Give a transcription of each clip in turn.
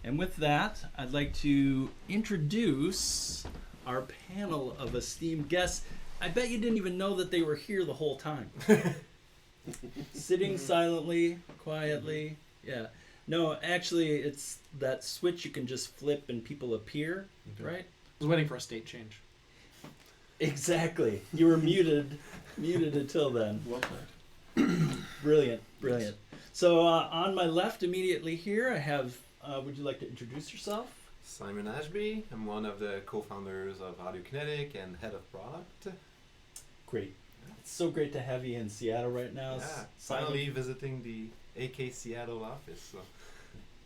And with that, I'd like to introduce our panel of esteemed guests. I bet you didn't even know that they were here the whole time. Sitting silently, quietly. Yeah. No, actually, it's that switch you can just flip and people appear, right? I was waiting for a state change. Exactly. You were muted until then. Well played. Brilliant. So on my left immediately here, I have, would you like to introduce yourself? Simon Ashby. I'm one of the co-founders of Audiokinetic and head of product. Great. It's so great to have you in Seattle right now. Yeah, Simon. finally visiting the AK Seattle office. So.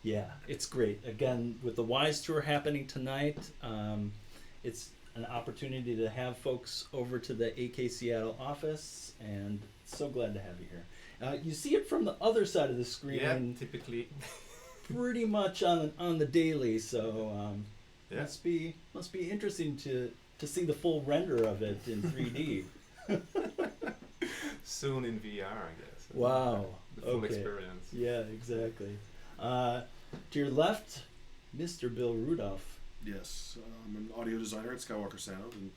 Yeah, it's great. Again, with the Wwise Tour happening tonight, it's an opportunity to have folks over to the AK Seattle office, and so glad to have you here. You see it from the other side of the screen. Yeah, typically. Pretty much on the daily, so Yeah. must be interesting to see the full render of it in 3D. Soon in VR, I guess. Wow. The full Okay. experience. Yeah, exactly. To your left, Mr. Bill Rudolph. Yes, I'm an audio designer at Skywalker Sound, and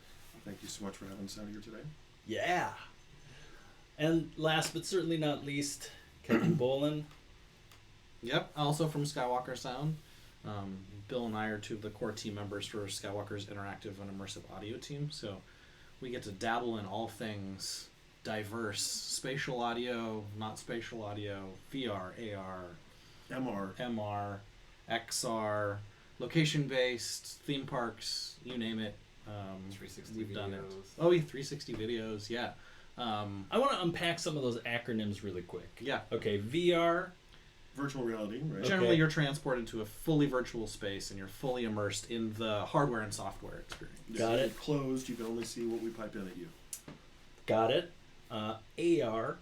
thank you so much for having us out here today. Yeah. And last but certainly not least, Kevin Bolen. Yep, also from Skywalker Sound. Bill and I are two of the core team members for Skywalker's interactive and immersive audio team, so we get to dabble in all things diverse: spatial audio, not spatial audio, VR, AR, MR, XR, location-based, theme parks, you name it. 360 we've videos. done it. Oh, yeah, 360 videos, yeah. I want to unpack some of those acronyms really quick. Yeah. Okay, VR. Virtual reality, right? Generally, Okay. you're transported to a fully virtual space, and you're fully immersed in the hardware and software experience. Got it. Closed, you can only see what we pipe in at you. Got it. AR.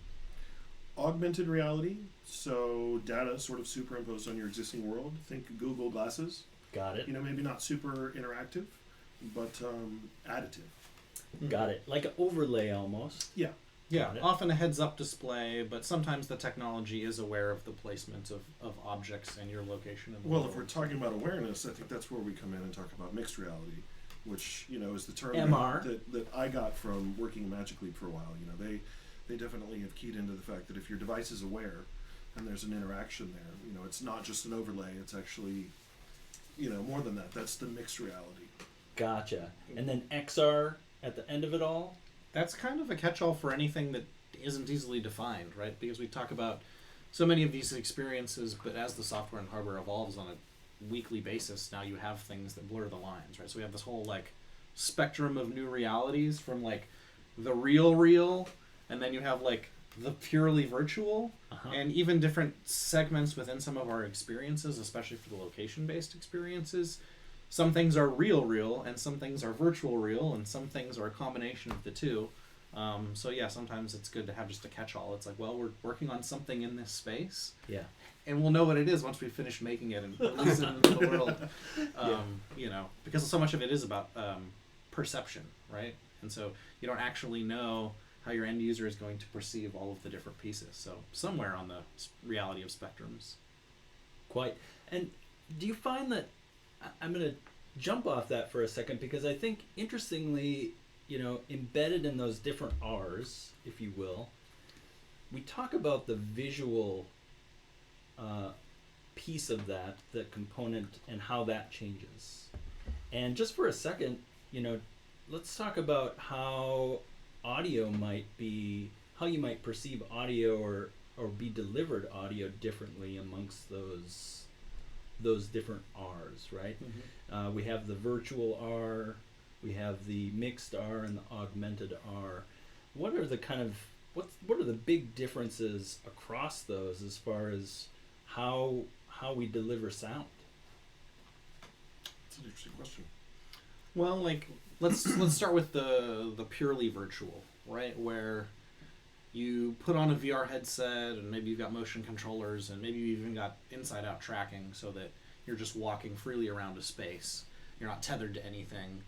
Augmented reality, so data sort of superimposed on your existing world. Think Google Glasses. Got it. You know, maybe not super interactive, but additive. Got it. Like an overlay almost. Yeah. Yeah, Got it. often a heads-up display, but sometimes the technology is aware of the placement of objects and your location in the Well, world. if we're talking about awareness, I think that's where we come in and talk about mixed reality, which, you know, is the term MR. that I got from working at Magic Leap for a while. You know, they definitely have keyed into the fact that if your device is aware and there's an interaction there, you know, it's not just an overlay, it's actually, you know, more than that. That's the mixed reality. Gotcha. And then XR at the end of it all. That's kind of a catch-all for anything that isn't easily defined, right? Because we talk about so many of these experiences, but as the software and hardware evolves on a weekly basis, now you have things that blur the lines, right? So we have this whole like spectrum of new realities from like the real, and then you have like the purely virtual, and even different segments within some of our experiences, especially for the location-based experiences. Some things are real, and some things are virtual real, and some things are a combination of the two. So yeah, sometimes it's good to have just a catch-all. It's like, well, we're working on something in this space, Yeah. and we'll know what it is once we finish making it and release it into the world. You know, because so much of it is about perception, right? And so you don't actually know how your end user is going to perceive all of the different pieces. So somewhere on the reality of spectrums. Quite. And do you find that, I'm going to jump off that for a second, because I think interestingly, you know, embedded in those different R's, if you will, we talk about the visual piece of that, the component, and how that changes. And just for a second, you know, let's talk about how audio might be, how you might perceive audio or be delivered audio differently amongst those different R's, right? We have the virtual R, we have the mixed R, and the augmented R. What are the kind of what are the big differences across those as far as how we deliver sound? That's an interesting question. Well, like let's start with the purely virtual, right? Where you put on a VR headset and maybe you've got motion controllers and maybe you've even got inside out tracking so that you're just walking freely around a space. You're not tethered to anything.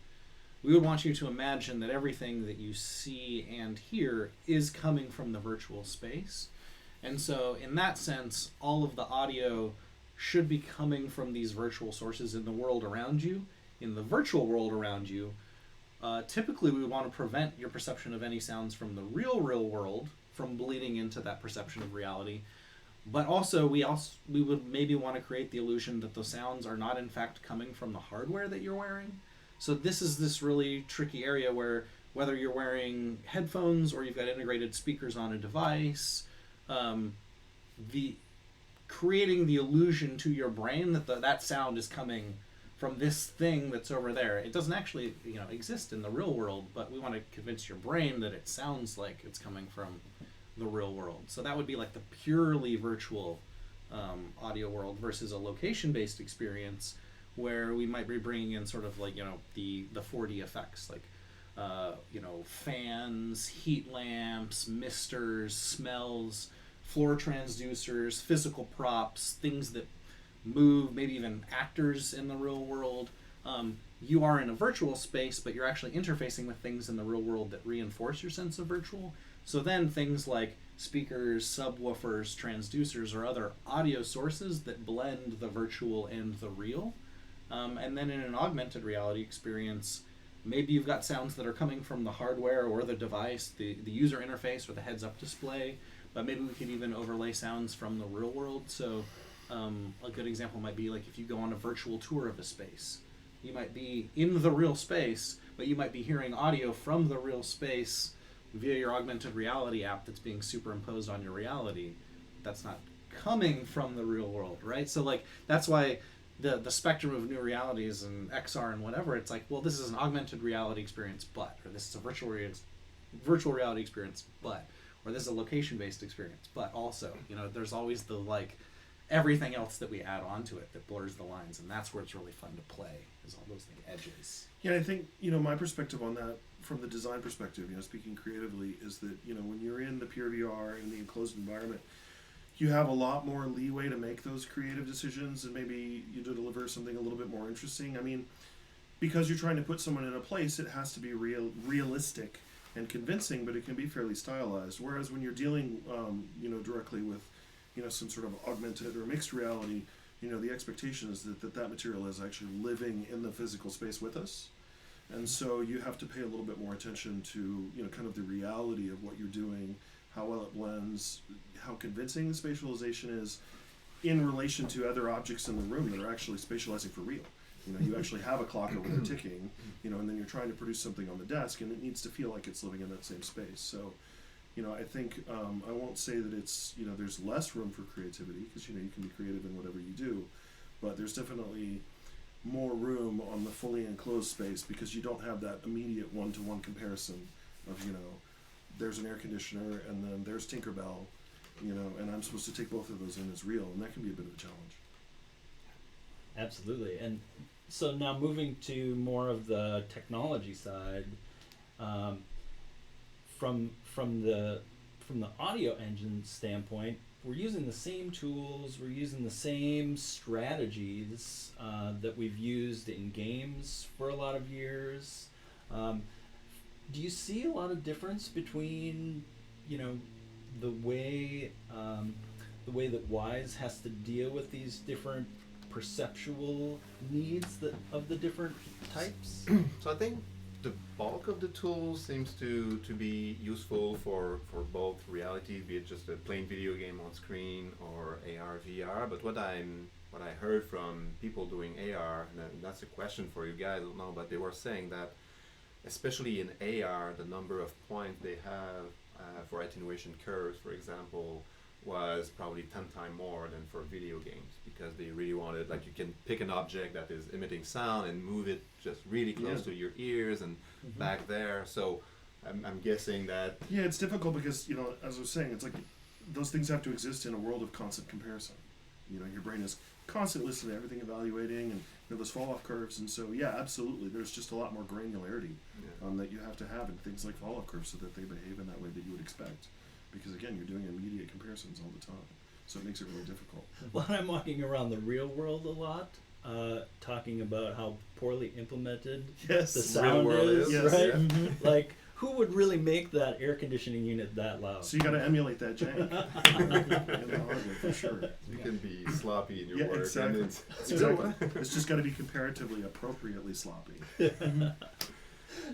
We would want you to imagine that everything that you see and hear is coming from the virtual space. And so in that sense, all of the audio should be coming from these virtual sources in the world around you, in the virtual world around you. Typically, we want to prevent your perception of any sounds from the real world from bleeding into that perception of reality. But also, we would maybe want to create the illusion that the sounds are not in fact coming from the hardware that you're wearing. So this is this really tricky area where whether you're wearing headphones or you've got integrated speakers on a device, the creating the illusion to your brain that that sound is coming from this thing that's over there. It doesn't actually, exist in the real world, but we want to convince your brain that it sounds like it's coming from the real world. So that would be like the purely virtual audio world versus a location-based experience where we might be bringing in sort of like, the 4D effects, like, fans, heat lamps, misters, smells, floor transducers, physical props, things that move, maybe even actors in the real world. You are in a virtual space, but you're actually interfacing with things in the real world that reinforce your sense of virtual. So then things like speakers, subwoofers, transducers, or other audio sources that blend the virtual and the real. And then in an augmented reality experience, maybe you've got sounds that are coming from the hardware or the device, the user interface or the heads-up display, but maybe we could even overlay sounds from the real world. So a good example might be like if you go on a virtual tour of a space. You might be in the real space, but you might be hearing audio from the real space via your augmented reality app that's being superimposed on your reality. That's not coming from the real world, right? So like that's why the spectrum of new realities and XR and whatever, it's like, well, this is an augmented reality experience, or this is a virtual reality experience, or this is a location-based experience, but also, there's always the like everything else that we add onto it that blurs the lines, and that's where it's really fun to play, is all those like edges. Yeah, I think, my perspective on that from the design perspective, speaking creatively, is that, when you're in the pure VR in the enclosed environment, you have a lot more leeway to make those creative decisions and maybe you deliver something a little bit more interesting. I mean, because you're trying to put someone in a place, it has to be realistic and convincing, but it can be fairly stylized. Whereas when you're dealing, directly with, some sort of augmented or mixed reality, the expectation is that material is actually living in the physical space with us. And so you have to pay a little bit more attention to, kind of the reality of what you're doing, how well it blends, how convincing the spatialization is in relation to other objects in the room that are actually spatializing for real. You actually have a clock over there ticking, and then you're trying to produce something on the desk, and it needs to feel like it's living in that same space. So, I think I won't say that it's, there's less room for creativity, because, you can be creative in whatever you do, but there's definitely more room on the fully enclosed space because you don't have that immediate one-to-one comparison of, there's an air conditioner and then there's Tinkerbell, and I'm supposed to take both of those in as real, and that can be a bit of a challenge. Absolutely. And so now moving to more of the technology side, from the audio engine standpoint, we're using the same tools, we're using the same strategies that we've used in games for a lot of years. Do you see a lot of difference between, the way that Wwise has to deal with these different perceptual needs of the different types? So I think the bulk of the tools seems to be useful for both reality, be it just a plain video game on screen or AR, VR. But what I heard from people doing AR, and that's a question for you guys, I don't know, but they were saying that especially in AR, the number of points they have for attenuation curves, for example, was probably 10 times more than for video games, because they really wanted, like, you can pick an object that is emitting sound and move it just really close to your ears and back there. So I'm guessing that... Yeah, it's difficult because, as I was saying, it's like those things have to exist in a world of constant comparison. Your brain is constantly listening to everything, evaluating, and those fall-off curves. And so, yeah, absolutely, there's just a lot more granularity that you have to have in things like fall-off curves so that they behave in that way that you would expect. Because, again, you're doing immediate comparisons all the time. So it makes it really difficult. Well, I'm walking around the real world a lot, talking about how poorly implemented the sound is, yes, right? Yeah. Like, who would really make that air conditioning unit that loud? So you got to emulate that jank in the hardware for sure. You can be sloppy in your Yeah, work. exactly. And it's, Exactly. It's just got to be comparatively appropriately sloppy.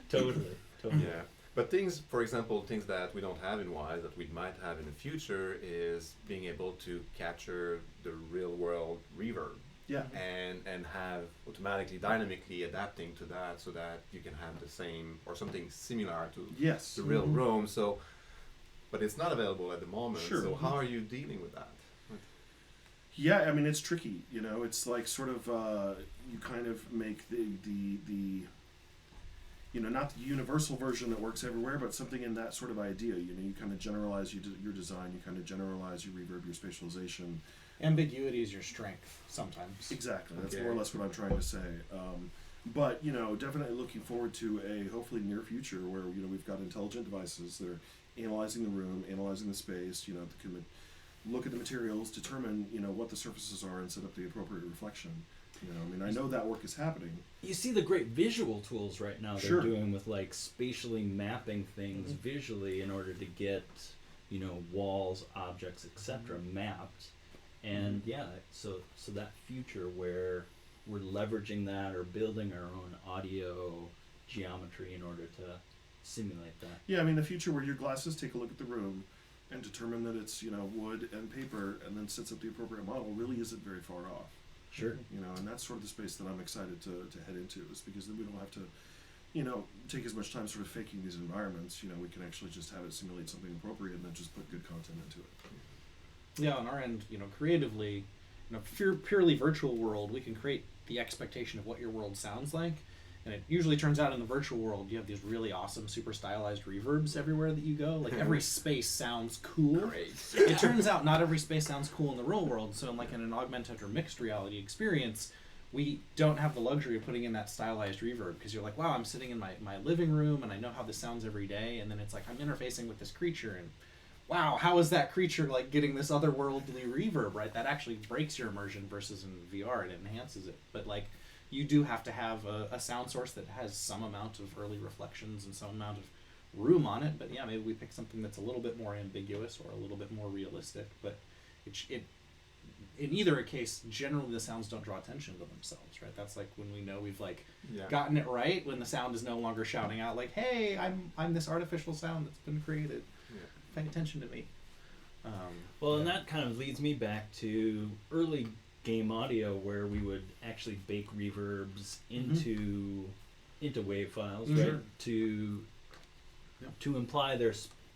Totally. yeah. But things, for example, things that we don't have in Wwise that we might have in the future is being able to capture the real world reverb. Yeah. And have automatically dynamically adapting to that so that you can have the same or something similar to Yes. the real room. So, but it's not available at the moment. Sure. So how are you dealing with that? Yeah, I mean it's tricky. You know, it's like sort of you kind of make the you know, not the universal version that works everywhere, but something in that sort of idea. You know, you kind of generalize your design, you kind of generalize your reverb, your spatialization. Ambiguity is your strength sometimes. Exactly. That's Okay. more or less what I'm trying to say. But you know, definitely looking forward to a hopefully near future where you know we've got intelligent devices that are analyzing the room, analyzing the space. You know, that can look at the materials, determine you know what the surfaces are, and set up the appropriate reflection. You know, I mean, I know that work is happening. You see the great visual tools right now Sure. they're doing with like spatially mapping things visually in order to get, you know, walls, objects, etc. mapped. And yeah, so that future where we're leveraging that or building our own audio geometry in order to simulate that. Yeah, I mean, the future where your glasses take a look at the room and determine that it's you know wood and paper, and then sets up the appropriate model really isn't very far off. Sure. You know, and that's sort of the space that I'm excited to head into, is because then we don't have to, you know, take as much time sort of faking these environments. You know, we can actually just have it simulate something appropriate and then just put good content into it. Yeah, on our end, you know, creatively, in a purely virtual world, we can create the expectation of what your world sounds like. And it usually turns out in the virtual world, you have these really awesome, super stylized reverbs everywhere that you go. Like every space sounds cool. Great. It turns out not every space sounds cool in the real world. So, like in an augmented or mixed reality experience, we don't have the luxury of putting in that stylized reverb because you're like, wow, I'm sitting in my living room and I know how this sounds every day. And then it's like I'm interfacing with this creature and wow, how is that creature like getting this otherworldly reverb, right? That actually breaks your immersion versus in VR, it enhances it. But like, you do have to have a sound source that has some amount of early reflections and some amount of room on it. But yeah, maybe we pick something that's a little bit more ambiguous or a little bit more realistic. But it in either case, generally the sounds don't draw attention to themselves, right? That's like when we know we've like gotten it right, when the sound is no longer shouting out like, "Hey, I'm this artificial sound that's been created. Pay attention to me." Well, and that kind of leads me back to early game audio where we would actually bake reverbs into wave files, right? To imply their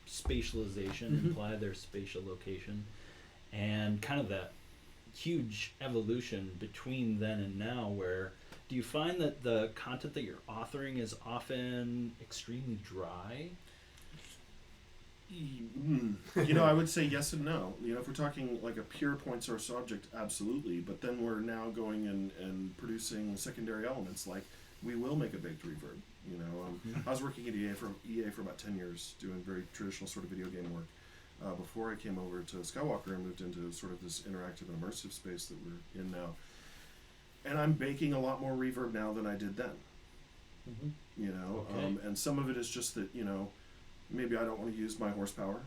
spatialization, imply their spatial location, and kind of that huge evolution between then and now. Where do you find that the content that you're authoring is often extremely dry? You know, I would say yes and no. You know, if we're talking like a pure point source object, absolutely. But then we're now going and producing secondary elements. Like we will make a baked reverb. You know, I was working at EA for about 10 years, doing very traditional sort of video game work. Before I came over to Skywalker and moved into sort of this interactive and immersive space that we're in now. And I'm baking a lot more reverb now than I did then. You know, and some of it is just that, you know, maybe I don't want to use my horsepower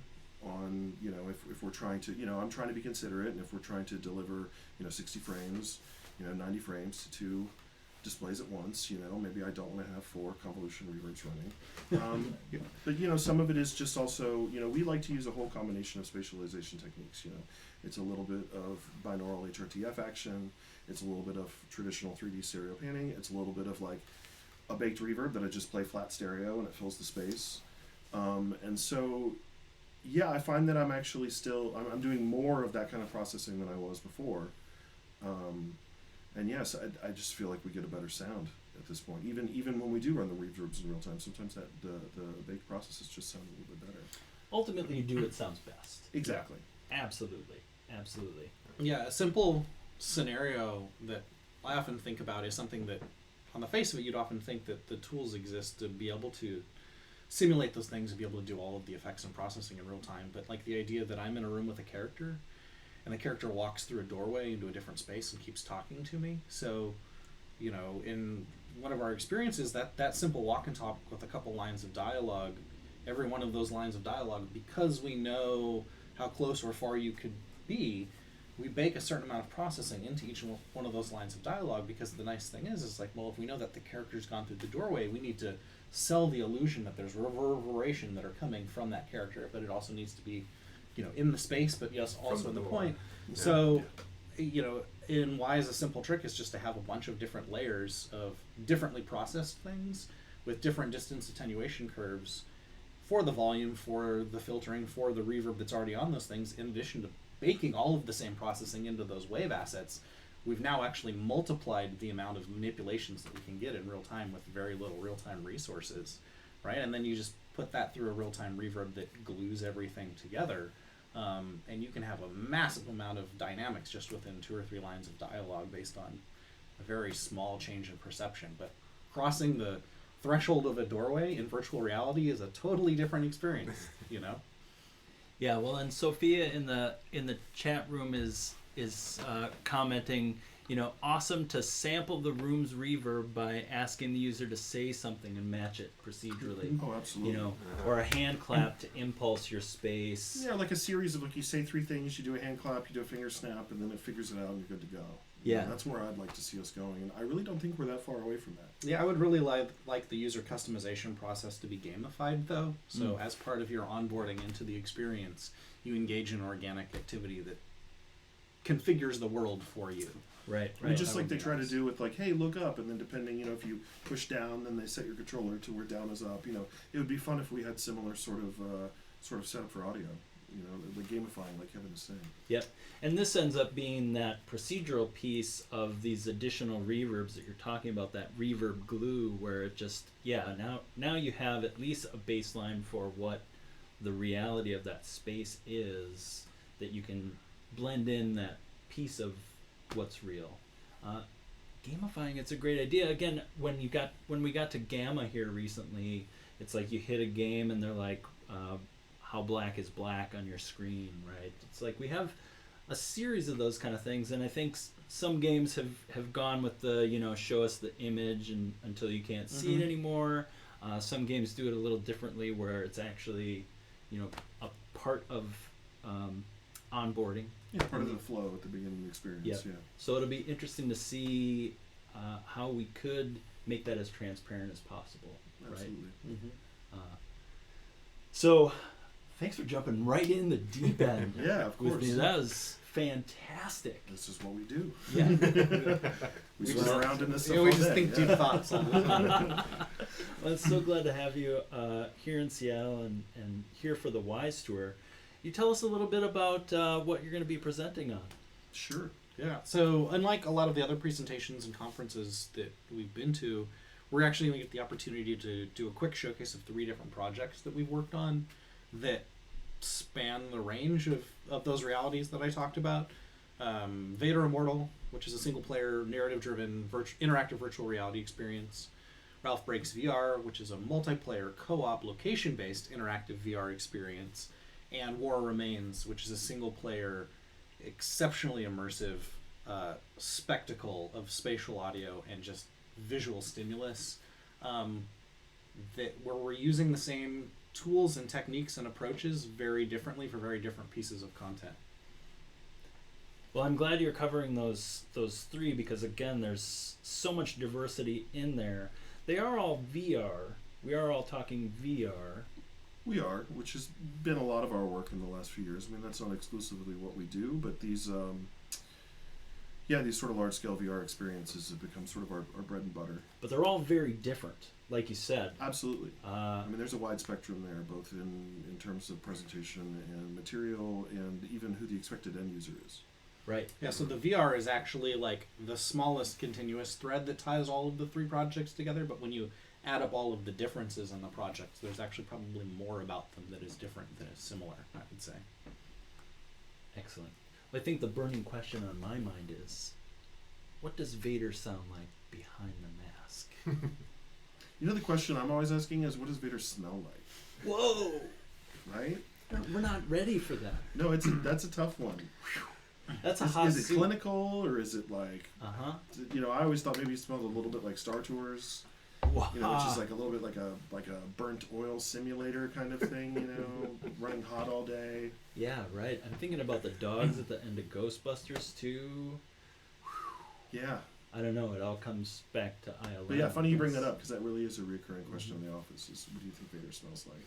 on, you know, if we're trying to, you know, I'm trying to be considerate, and if we're trying to deliver, you know, 60 frames, you know, 90 frames to 2 displays at once, you know, maybe I don't want to have 4 convolution reverbs running. But, you know, some of it is just also, you know, we like to use a whole combination of spatialization techniques, you know. It's a little bit of binaural HRTF action, it's a little bit of traditional 3D stereo panning, it's a little bit of like a baked reverb that I just play flat stereo and it fills the space. And so, yeah, I find that I'm actually still, I'm doing more of that kind of processing than I was before. And yes, I just feel like we get a better sound at this point. Even when we do run the reverbs in real time, sometimes that the baked processes just sound a little bit better. Ultimately, you do what sounds best. Exactly. Absolutely. Absolutely. Yeah, a simple scenario that I often think about is something that, on the face of it, you'd often think that the tools exist to be able to simulate those things and be able to do all of the effects and processing in real time. But like the idea that I'm in a room with a character and the character walks through a doorway into a different space and keeps talking to me. So, you know, in one of our experiences, that simple walk and talk with a couple lines of dialogue every one of those lines of dialogue, because we know how close or far you could be, we bake a certain amount of processing into each one of those lines of dialogue, because the nice thing is like, well, if we know that the character's gone through the doorway, we need to sell the illusion that there's reverberation that are coming from that character, but it also needs to be, in the space, but yes, also in the point. Yeah. So, in Wwise, a simple trick is just to have a bunch of different layers of differently processed things with different distance attenuation curves for the volume, for the filtering, for the reverb that's already on those things, in addition to baking all of the same processing into those wave assets. We've now actually multiplied the amount of manipulations that we can get in real time with very little real-time resources, right? And then you just put that through a real-time reverb that glues everything together, and you can have a massive amount of dynamics just within 2 or 3 lines of dialogue based on a very small change in perception. But crossing the threshold of a doorway in virtual reality is a totally different experience, Yeah, well, and Sophia in the chat room is commenting, awesome to sample the room's reverb by asking the user to say something and match it procedurally. Oh, absolutely. Or a hand clap to impulse your space. Yeah, like a series of, you say 3 things, you do a hand clap, you do a finger snap, and then it figures it out and you're good to go. Yeah. That's where I'd like to see us going, and I really don't think we're that far away from that. Yeah, I would really like the user customization process to be gamified, though. So as part of your onboarding into the experience, you engage in organic activity that configures the world for you. Right. I mean, just like they try to do with, hey, look up, and then depending, if you push down, then they set your controller to where down is up. It would be fun if we had similar sort of setup for audio. The gamifying, like Kevin is saying. Yep. And this ends up being that procedural piece of these additional reverbs that you're talking about, that reverb glue, where it just, now you have at least a baseline for what the reality of that space is, that you can blend in that piece of what's real. Gamifying, it's a great idea. Again, when we got to Gamma here recently, it's like you hit a game and they're like, how black is black on your screen, right? It's like we have a series of those kind of things, and I think some games have gone with the, show us the image and until you can't see it anymore. Some games do it a little differently, where it's actually, a part of onboarding. Yeah, part of the flow at the beginning of the experience. Yep. Yeah. So it'll be interesting to see how we could make that as transparent as possible. Absolutely. Right? Mm-hmm. So, thanks for jumping right in the deep end. Yeah, of with course. me. That was fantastic. This is what we do. Yeah. we swim around in this stuff. We all just day. think deep thoughts all the time. Well, it's so glad to have you here in Seattle and here for the Wwise Tour. You tell us a little bit about what you're going to be presenting on. Sure. Yeah. So, unlike a lot of the other presentations and conferences that we've been to, we're actually going to get the opportunity to do a quick showcase of 3 different projects that we've worked on that span the range of those realities that I talked about. Vader Immortal, which is a single-player, narrative-driven, interactive virtual reality experience. Ralph Breaks VR, which is a multiplayer, co-op, location-based interactive VR experience. And War Remains, which is a single-player, exceptionally immersive spectacle of spatial audio and just visual stimulus, where we're using the same tools and techniques and approaches very differently for very different pieces of content. Well, I'm glad you're covering those 3, because again, there's so much diversity in there. They are all VR. We are all talking VR. We are, which has been a lot of our work in the last few years. I mean, that's not exclusively what we do, but these sort of large-scale VR experiences have become sort of our bread and butter. But they're all very different, like you said. Absolutely. I mean, there's a wide spectrum there, both in terms of presentation and material, and even who the expected end user is. Right. Yeah, so the VR is actually like the smallest continuous thread that ties all of the 3 projects together, but when you add up all of the differences in the projects, there's actually probably more about them that is different than is similar, I would say. Excellent. Well, I think the burning question on my mind is, what does Vader sound like behind the mask? The question I'm always asking is, what does Vader smell like? Whoa! Right? No, we're not ready for that. No, that's a tough one. That's a hot Is it soup. clinical, or is it like... Uh-huh. I always thought maybe it smelled a little bit like Star Tours. Wow. You know, which is like a little bit like a burnt oil simulator kind of thing. You know, running hot all day. Yeah, right. I'm thinking about the dogs at the end of Ghostbusters too. Yeah. I don't know. It all comes back to ILM. But yeah, funny you bring that up because that really is a recurring question in the office: is what do you think Vader smells like?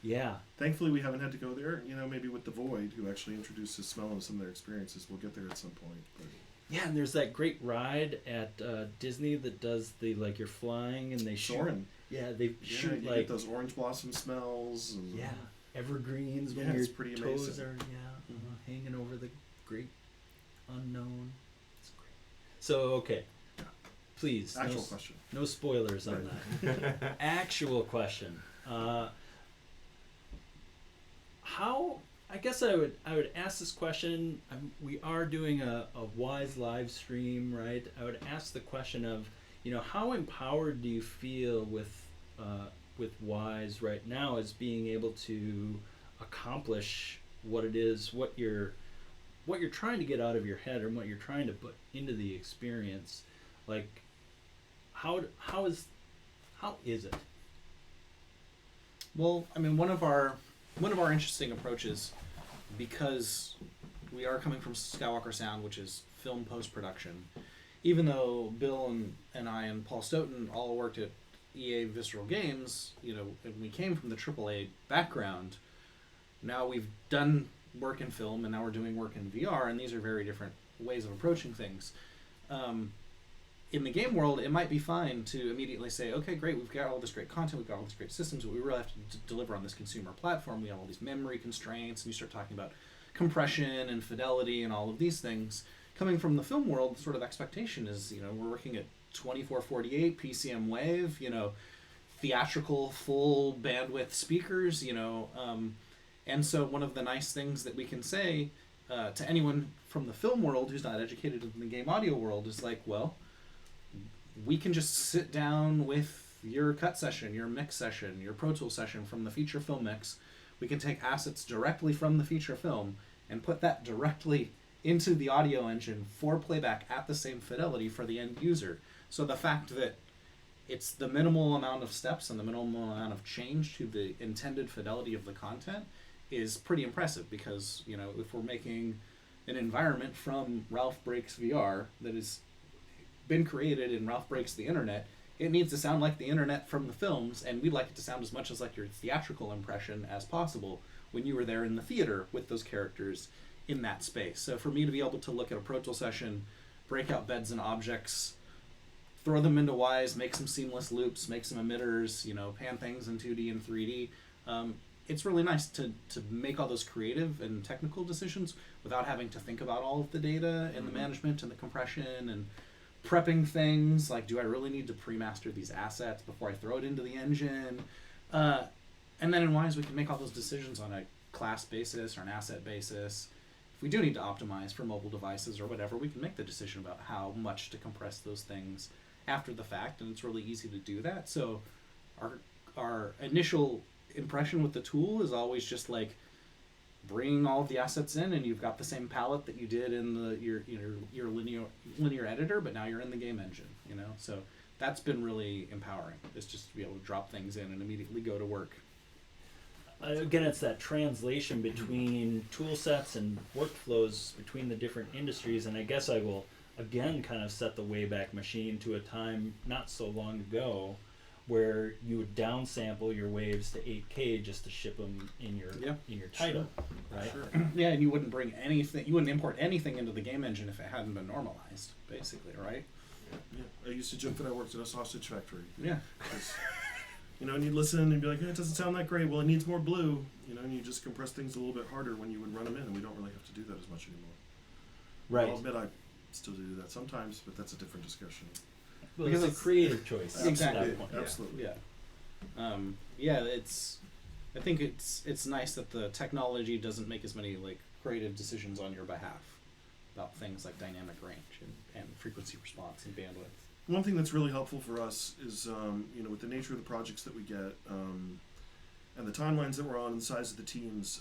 Yeah. Thankfully, we haven't had to go there. You know, maybe with the Void, who actually introduced the smell into some of their experiences, we'll get there at some point. But Yeah, and there's that great ride at Disney that does the like you're flying and they shoot. Soarin'. Yeah, they shoot you like get those orange blossom smells. And yeah evergreens when Yeah, your it's pretty toes amazing. are hanging over the great unknown. It's great. So okay, please Actual question. no spoilers on that. Actual question. How? I guess I would ask this question. We are doing a Wwise live stream, right? I would ask the question of, how empowered do you feel with Wwise right now as being able to accomplish what it is, what you're trying to get out of your head, or what you're trying to put into the experience. Like, how is it? Well, I mean, one of our interesting approaches, because we are coming from Skywalker Sound, which is film post-production, even though Bill and I and Paul Stoughton all worked at EA Visceral Games, and we came from the AAA background, now we've done work in film and now we're doing work in VR, and these are very different ways of approaching things. In the game world, it might be fine to immediately say, okay, great, we've got all this great content, we've got all these great systems, but we really have to deliver on this consumer platform. We have all these memory constraints, and you start talking about compression and fidelity and all of these things. Coming from the film world, the sort of expectation is, we're working at 2448 PCM wave, theatrical full bandwidth speakers, and so one of the nice things that we can say to anyone from the film world who's not educated in the game audio world is like, well, we can just sit down with your cut session, your mix session, your Pro Tools session from the feature film mix. We can take assets directly from the feature film and put that directly into the audio engine for playback at the same fidelity for the end user. So the fact that it's the minimal amount of steps and the minimal amount of change to the intended fidelity of the content is pretty impressive, because, if we're making an environment from Ralph Breaks VR that is been created in Ralph Breaks the Internet, it needs to sound like the internet from the films, and we'd like it to sound as much as like your theatrical impression as possible when you were there in the theater with those characters in that space. So for me to be able to look at a Pro Tool session, break out beds and objects, throw them into Wwise, make some seamless loops, make some emitters, pan things in 2D and 3D, it's really nice to make all those creative and technical decisions without having to think about all of the data and the management and the compression and prepping things like, do I really need to pre-master these assets before I throw it into the engine? And then in Wwise, we can make all those decisions on a class basis or an asset basis. If we do need to optimize for mobile devices or whatever, we can make the decision about how much to compress those things after the fact, and it's really easy to do that. So our initial impression with the tool is always just like bringing all of the assets in, and you've got the same palette that you did in your linear editor, but now you're in the game engine, so that's been really empowering, is just to be able to drop things in and immediately go to work. Again, it's that translation between tool sets and workflows between the different industries, and I guess I will again kind of set the Wayback Machine to a time not so long ago where you would downsample your waves to 8K just to ship them in your title, right? Sure. Yeah, and you wouldn't import anything into the game engine if it hadn't been normalized, basically, right? Yeah, I used to joke that I worked at a sausage factory. Yeah. And you'd listen and be like, it doesn't sound that great. Well, it needs more blue. And you just compress things a little bit harder when you would run them in, and we don't really have to do that as much anymore. Right. I'll admit I still do that sometimes, but that's a different discussion. Well, because it's a creative choice. Exactly. At that point. Absolutely. Yeah. I think it's nice that the technology doesn't make as many creative decisions on your behalf about things like dynamic range and frequency response and bandwidth. One thing that's really helpful for us is, with the nature of the projects that we get, and the timelines that we're on and the size of the teams,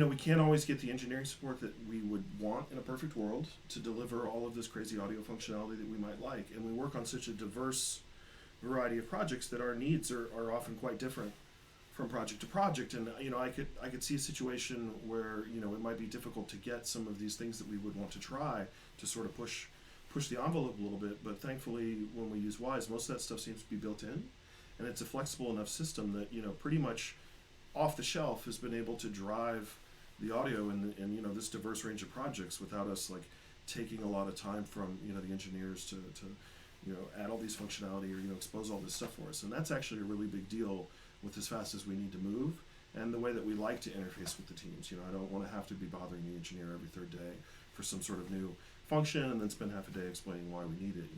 we can't always get the engineering support that we would want in a perfect world to deliver all of this crazy audio functionality that we might like. And we work on such a diverse variety of projects that our needs are often quite different from project to project. And I could see a situation where it might be difficult to get some of these things that we would want to try to sort of push the envelope a little bit. But thankfully, when we use Wwise, most of that stuff seems to be built in, and it's a flexible enough system that pretty much off the shelf has been able to drive the audio in this diverse range of projects without us like taking a lot of time from the engineers to add all these functionality or expose all this stuff for us. And that's actually a really big deal with as fast as we need to move and the way that we like to interface with the teams. I don't want to have to be bothering the engineer every third day for some sort of new function and then spend half a day explaining why we need it.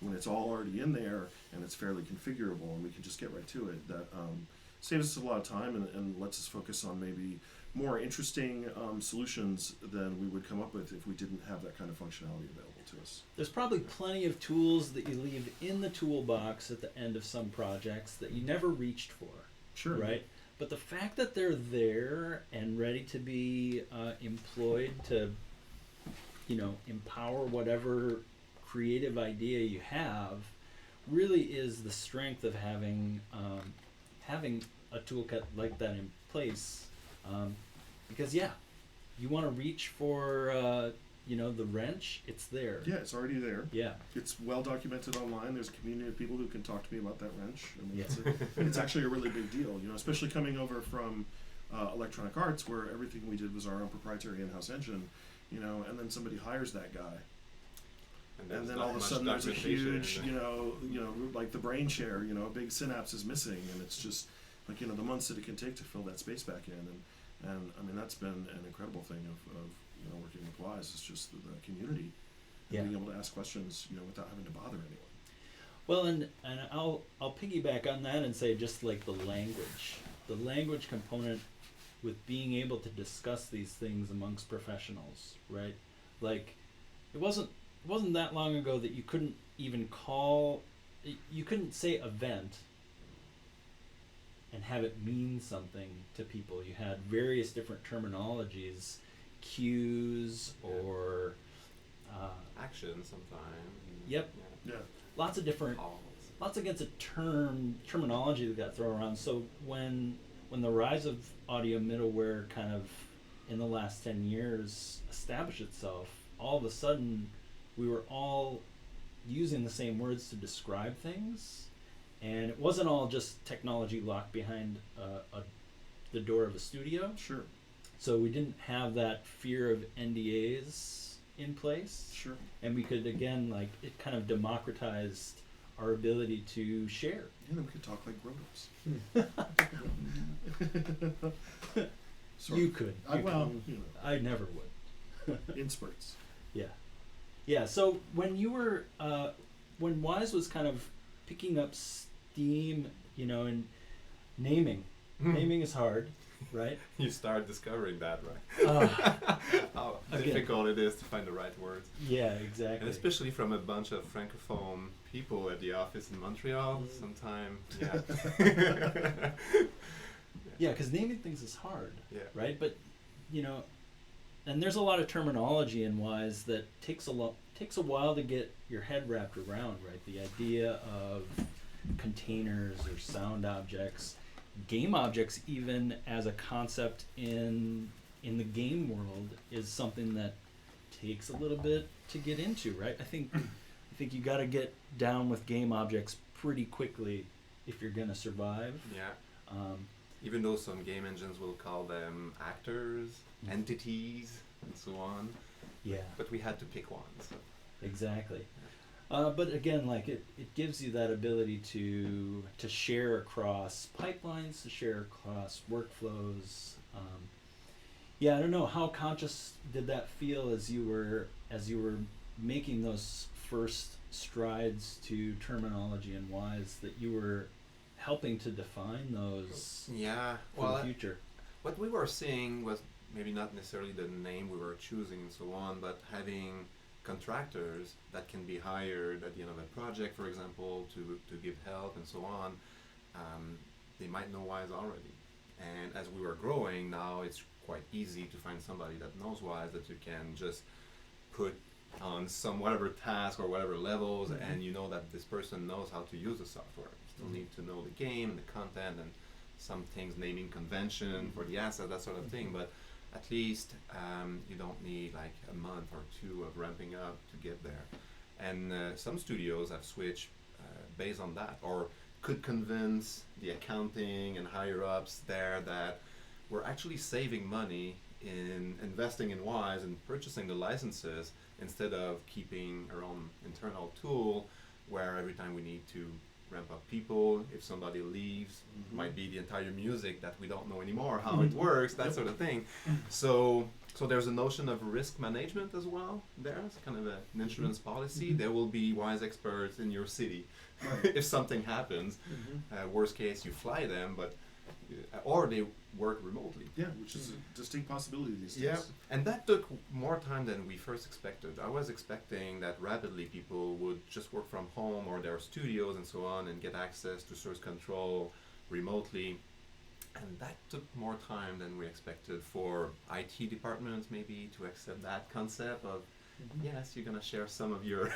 When it's all already in there and it's fairly configurable and we can just get right to it, that saves us a lot of time and lets us focus on maybe more interesting solutions than we would come up with if we didn't have that kind of functionality available to us. There's probably plenty of tools that you leave in the toolbox at the end of some projects that you never reached for. Sure. Right? But the fact that they're there and ready to be employed to, empower whatever creative idea you have really is the strength of having a toolkit like that in place. Because you want to reach for the wrench, it's there. Yeah, it's already there. Yeah. It's well documented online. There's a community of people who can talk to me about that wrench. I mean, Yeah. it's actually a really big deal, especially coming over from Electronic Arts, where everything we did was our own proprietary in-house engine, and then somebody hires that guy. And then all of a sudden there's a huge, like the brain share, a big synapse is missing, and it's just like, the months that it can take to fill that space back in. And I mean, that's been an incredible thing of working with Wwise. It's just the community and being able to ask questions, without having to bother anyone. Well, and I'll piggyback on that and say just like the language component with being able to discuss these things amongst professionals, right? Like, it wasn't that long ago that you couldn't even you couldn't say event and have it mean something to people. You had various different terminologies, cues or action sometimes. Yep. Yeah. Lots of different terminology that got thrown around. So when the rise of audio middleware kind of in the last 10 years established itself, all of a sudden we were all using the same words to describe things, and it wasn't all just technology locked behind the door of a studio. Sure. So we didn't have that fear of NDAs in place. Sure. And we could, again, like, it kind of democratized our ability to share. Yeah, then we could talk like grown-ups. You could. I never would. In spurts. Yeah. Yeah, so when you were, when Wwise was kind of picking up steam, and naming is hard, right? You start discovering that, right? How difficult it is to find the right words. Yeah, exactly. And especially from a bunch of francophone people at the office in Montreal, sometime, yeah. Yeah, because naming things is hard, right? But, and there's a lot of terminology in Wwise that takes a while to get your head wrapped around, right? The idea of containers or sound objects, game objects even as a concept in the game world is something that takes a little bit to get into, right? I think you got to get down with game objects pretty quickly if you're going to survive. Yeah. Even though some game engines will call them actors, entities, and so on. Yeah. But we had to pick one. So. Exactly. But again, like it gives you that ability to share across pipelines, to share across workflows. I don't know, how conscious did that feel as you were making those first strides to terminology and Wwise, that you were helping to define those for the future? What we were seeing was maybe not necessarily the name we were choosing and so on, but having contractors that can be hired at the end of a project, for example, to give help and so on. They might know Wwise already. And as we were growing, now it's quite easy to find somebody that knows Wwise, that you can just put on some whatever task or whatever levels, and you know that this person knows how to use the software. You still need to know the game and the content and some things, naming convention for the asset, that sort of thing, but at least you don't need like a month or two of ramping up to get there. And some studios have switched based on that, or could convince the accounting and higher ups there that we're actually saving money in investing in Wwise and purchasing the licenses instead of keeping our own internal tool where every time we need to ramp up people, if somebody leaves, might be the entire music that we don't know anymore how it works, that sort of thing. So there's a notion of risk management as well there. It's kind of an insurance policy. There will be Wwise experts in your city if something happens. Worst case, you fly them, but or they work remotely. Yeah, which is a distinct possibility these days. Yeah, and that took more time than we first expected. I was expecting that rapidly people would just work from home or their studios and so on and get access to source control remotely. And that took more time than we expected for IT departments maybe to accept that concept of, yes, you're going to share some of your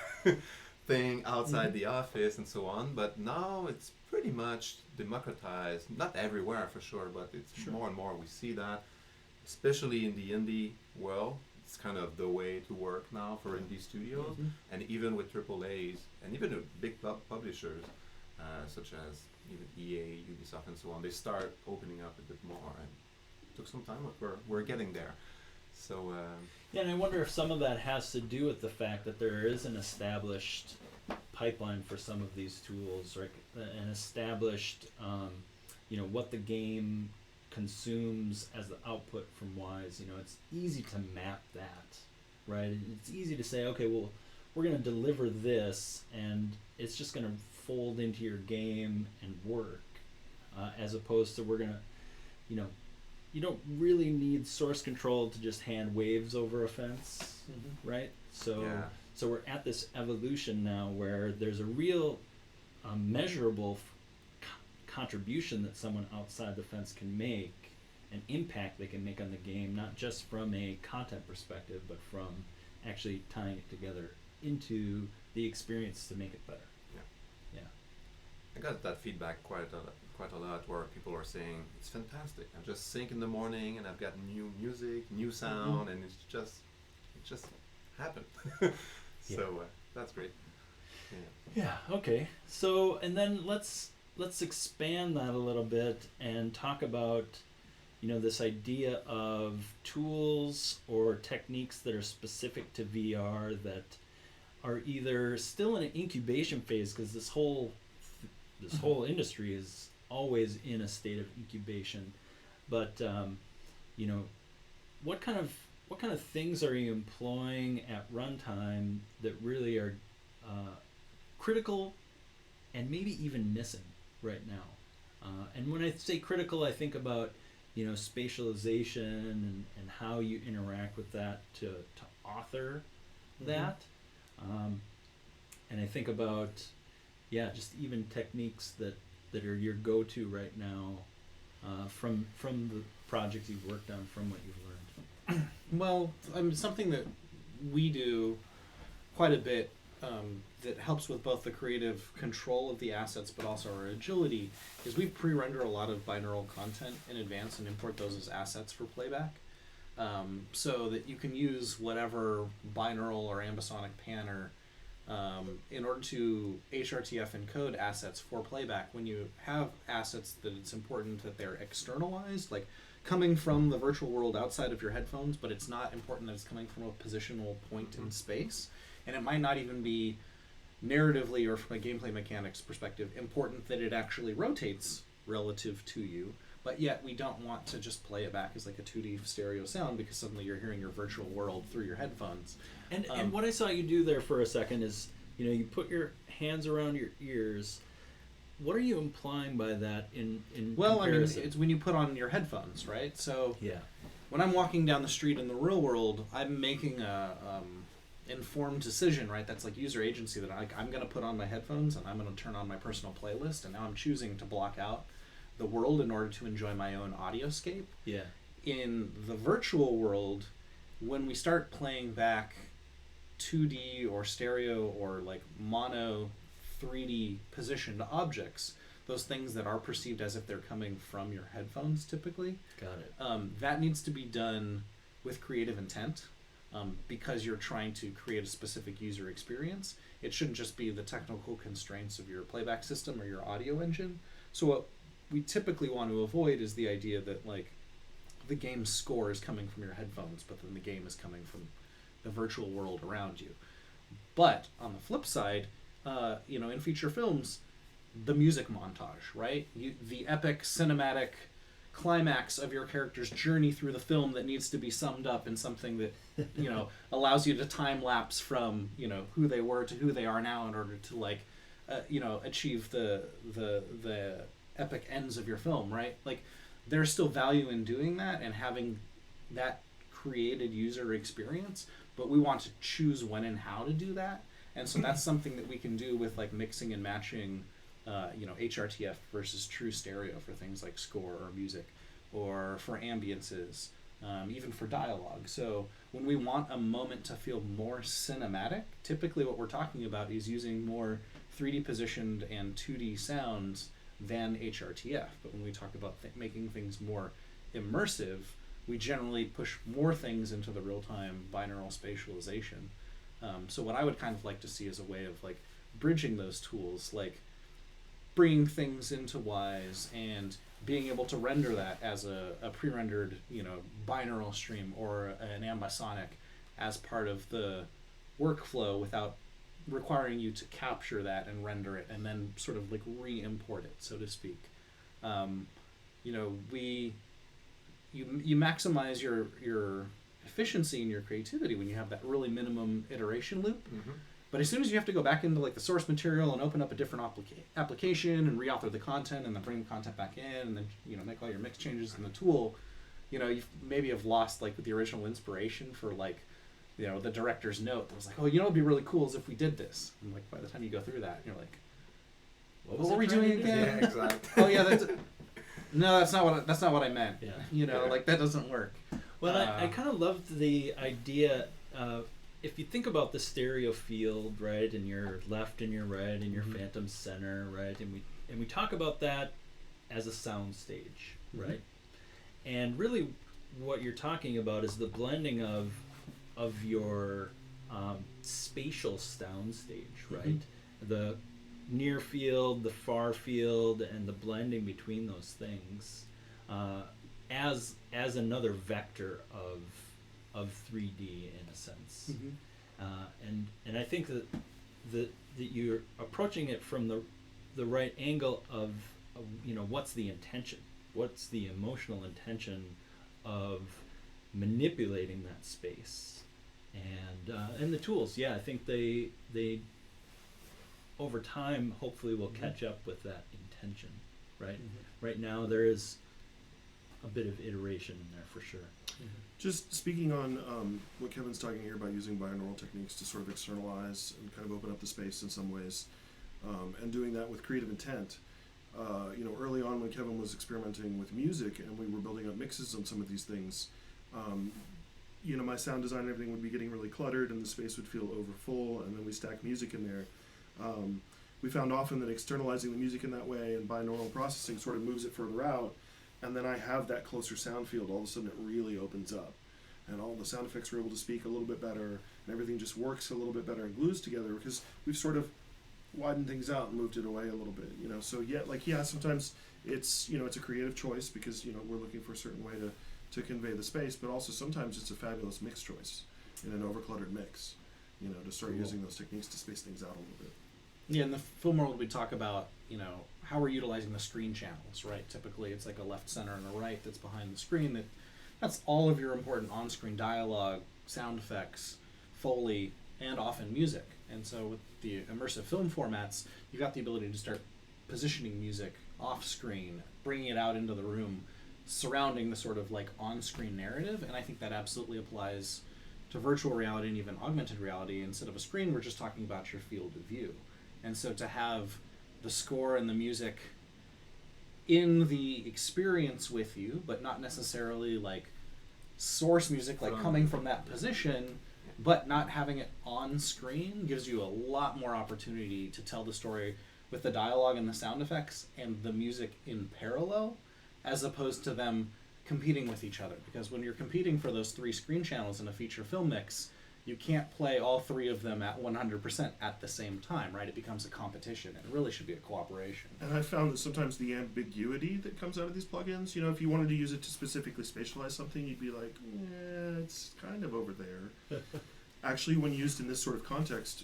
thing outside the office and so on. But now it's pretty much democratized, not everywhere for sure, but it's more and more we see that, especially in the indie world. It's kind of the way to work now for indie studios, and even with AAAs and even with big publishers such as even EA, Ubisoft, and so on. They start opening up a bit more, and it took some time, but we're getting there. So yeah, and I wonder if some of that has to do with the fact that there is an established pipeline for some of these tools, right? An established, what the game consumes as the output from Wwise. It's easy to map that, right? It's easy to say, okay, well, we're going to deliver this, and it's just going to fold into your game and work, as opposed to we're going to, you don't really need source control to just hand waves over a fence, right? So we're at this evolution now where there's a real measurable contribution that someone outside the fence can make, an impact they can make on the game, not just from a content perspective, but from actually tying it together into the experience to make it better. Yeah. I got that feedback quite a lot where people are saying, it's fantastic. I just sync in the morning and I've got new music, new sound, and it just happened. So that's great. Yeah. Okay. So, and then let's expand that a little bit and talk about, this idea of tools or techniques that are specific to VR that are either still in an incubation phase, because this whole industry is always in a state of incubation, but what kind of things are you employing at runtime that really are critical and maybe even missing right now? And when I say critical, I think about spatialization and how you interact with that to author that, and I think about just even techniques that are your go-to right now, from the projects you've worked on, from what you've learned. Well, something that we do quite a bit that helps with both the creative control of the assets but also our agility is we pre-render a lot of binaural content in advance and import those as assets for playback, so that you can use whatever binaural or ambisonic panner in order to HRTF encode assets for playback. When you have assets that it's important that they're externalized, like coming from the virtual world outside of your headphones, but it's not important that it's coming from a positional point in space, and it might not even be narratively or from a gameplay mechanics perspective important that it actually rotates relative to you, but yet we don't want to just play it back as like a 2D stereo sound because suddenly you're hearing your virtual world through your headphones. And what I saw you do there for a second is, you put your hands around your ears. What are you implying by that in comparison? It's when you put on your headphones, right? So yeah, when I'm walking down the street in the real world, I'm making a informed decision, right? That's like user agency, that I'm going to put on my headphones and I'm going to turn on my personal playlist, and now I'm choosing to block out the world in order to enjoy my own audioscape. Yeah. In the virtual world, when we start playing back 2D or stereo or like mono 3D positioned objects, those things that are perceived as if they're coming from your headphones typically, Got it. that needs to be done with creative intent, because you're trying to create a specific user experience. It shouldn't just be the technical constraints of your playback system or your audio engine. So what we typically want to avoid is the idea that like the game's score is coming from your headphones, but then the game is coming from the virtual world around you. But on the flip side, in feature films, the music montage, right? The epic cinematic climax of your character's journey through the film that needs to be summed up in something that allows you to time lapse from who they were to who they are now in order to like achieve the epic ends of your film, right? Like there's still value in doing that and having that created user experience, but we want to choose when and how to do that. And so that's something that we can do with like mixing and matching HRTF versus true stereo for things like score or music, or for ambiences, even for dialogue. So when we want a moment to feel more cinematic, typically what we're talking about is using more 3D positioned and 2D sounds than HRTF. But when we talk about making things more immersive, we generally push more things into the real-time binaural spatialization. So what I would kind of like to see is a way of like bridging those tools, like bringing things into Wwise and being able to render that as a pre-rendered, binaural stream or an ambisonic as part of the workflow without requiring you to capture that and render it and then sort of like re-import it, so to speak. You maximize your efficiency and your creativity when you have that really minimum iteration loop. Mm-hmm. But as soon as you have to go back into like the source material and open up a different application and reauthor the content and then bring the content back in and then make all your mix changes in the tool, you maybe have lost like the original inspiration for like the director's note that was like, oh, it'd be really cool is if we did this. And like by the time you go through that, you're like, what were we doing again? Yeah, exactly. Oh yeah, no, that's not what I meant. Yeah. Like that doesn't work. Well, I kind of loved the idea. If you think about the stereo field, right, and your left and your right and your Mm-hmm. phantom center, right, and we talk about that as a sound stage, Mm-hmm. right, and really what you're talking about is the blending of your spatial sound stage, right, Mm-hmm. the near field, the far field, and the blending between those things, as another vector of 3D in a sense. Mm-hmm. And I think that you're approaching it from the right angle of what's the intention, what's the emotional intention of manipulating that space, and the tools. Yeah, I think they over time hopefully will Mm-hmm. catch up with that intention. Right. Mm-hmm. Right now there is a bit of iteration in there for sure. Just speaking on what Kevin's talking here about using binaural techniques to sort of externalize and kind of open up the space in some ways, and doing that with creative intent. Early on when Kevin was experimenting with music and we were building up mixes on some of these things, my sound design and everything would be getting really cluttered and the space would feel over full, and then we stack music in there. We found often that externalizing the music in that way and binaural processing sort of moves it further out, and then I have that closer sound field. All of a sudden it really opens up and all the sound effects are able to speak a little bit better and everything just works a little bit better and glues together because we've sort of widened things out and moved it away a little bit, so sometimes it's it's a creative choice because we're looking for a certain way to convey the space, but also sometimes it's a fabulous mix choice in an overcluttered mix, to start using those techniques to space things out a little bit. Yeah, in the film world, we talk about, how we're utilizing the screen channels, right? Typically, it's like a left, center, and a right that's behind the screen. That's all of your important on-screen dialogue, sound effects, Foley, and often music. And so with the immersive film formats, you've got the ability to start positioning music off-screen, bringing it out into the room, surrounding the sort of like on-screen narrative. And I think that absolutely applies to virtual reality and even augmented reality. Instead of a screen, we're just talking about your field of view. And so to have the score and the music in the experience with you, but not necessarily like source music, like coming from that position, but not having it on screen gives you a lot more opportunity to tell the story with the dialogue and the sound effects and the music in parallel, as opposed to them competing with each other. Because when you're competing for those 3 screen channels in a feature film mix, you can't play all 3 of them at 100% at the same time, right? It becomes a competition, and it really should be a cooperation. And I found that sometimes the ambiguity that comes out of these plugins, you know, if you wanted to use it to specifically spatialize something, you'd be like, it's kind of over there. Actually, when used in this sort of context,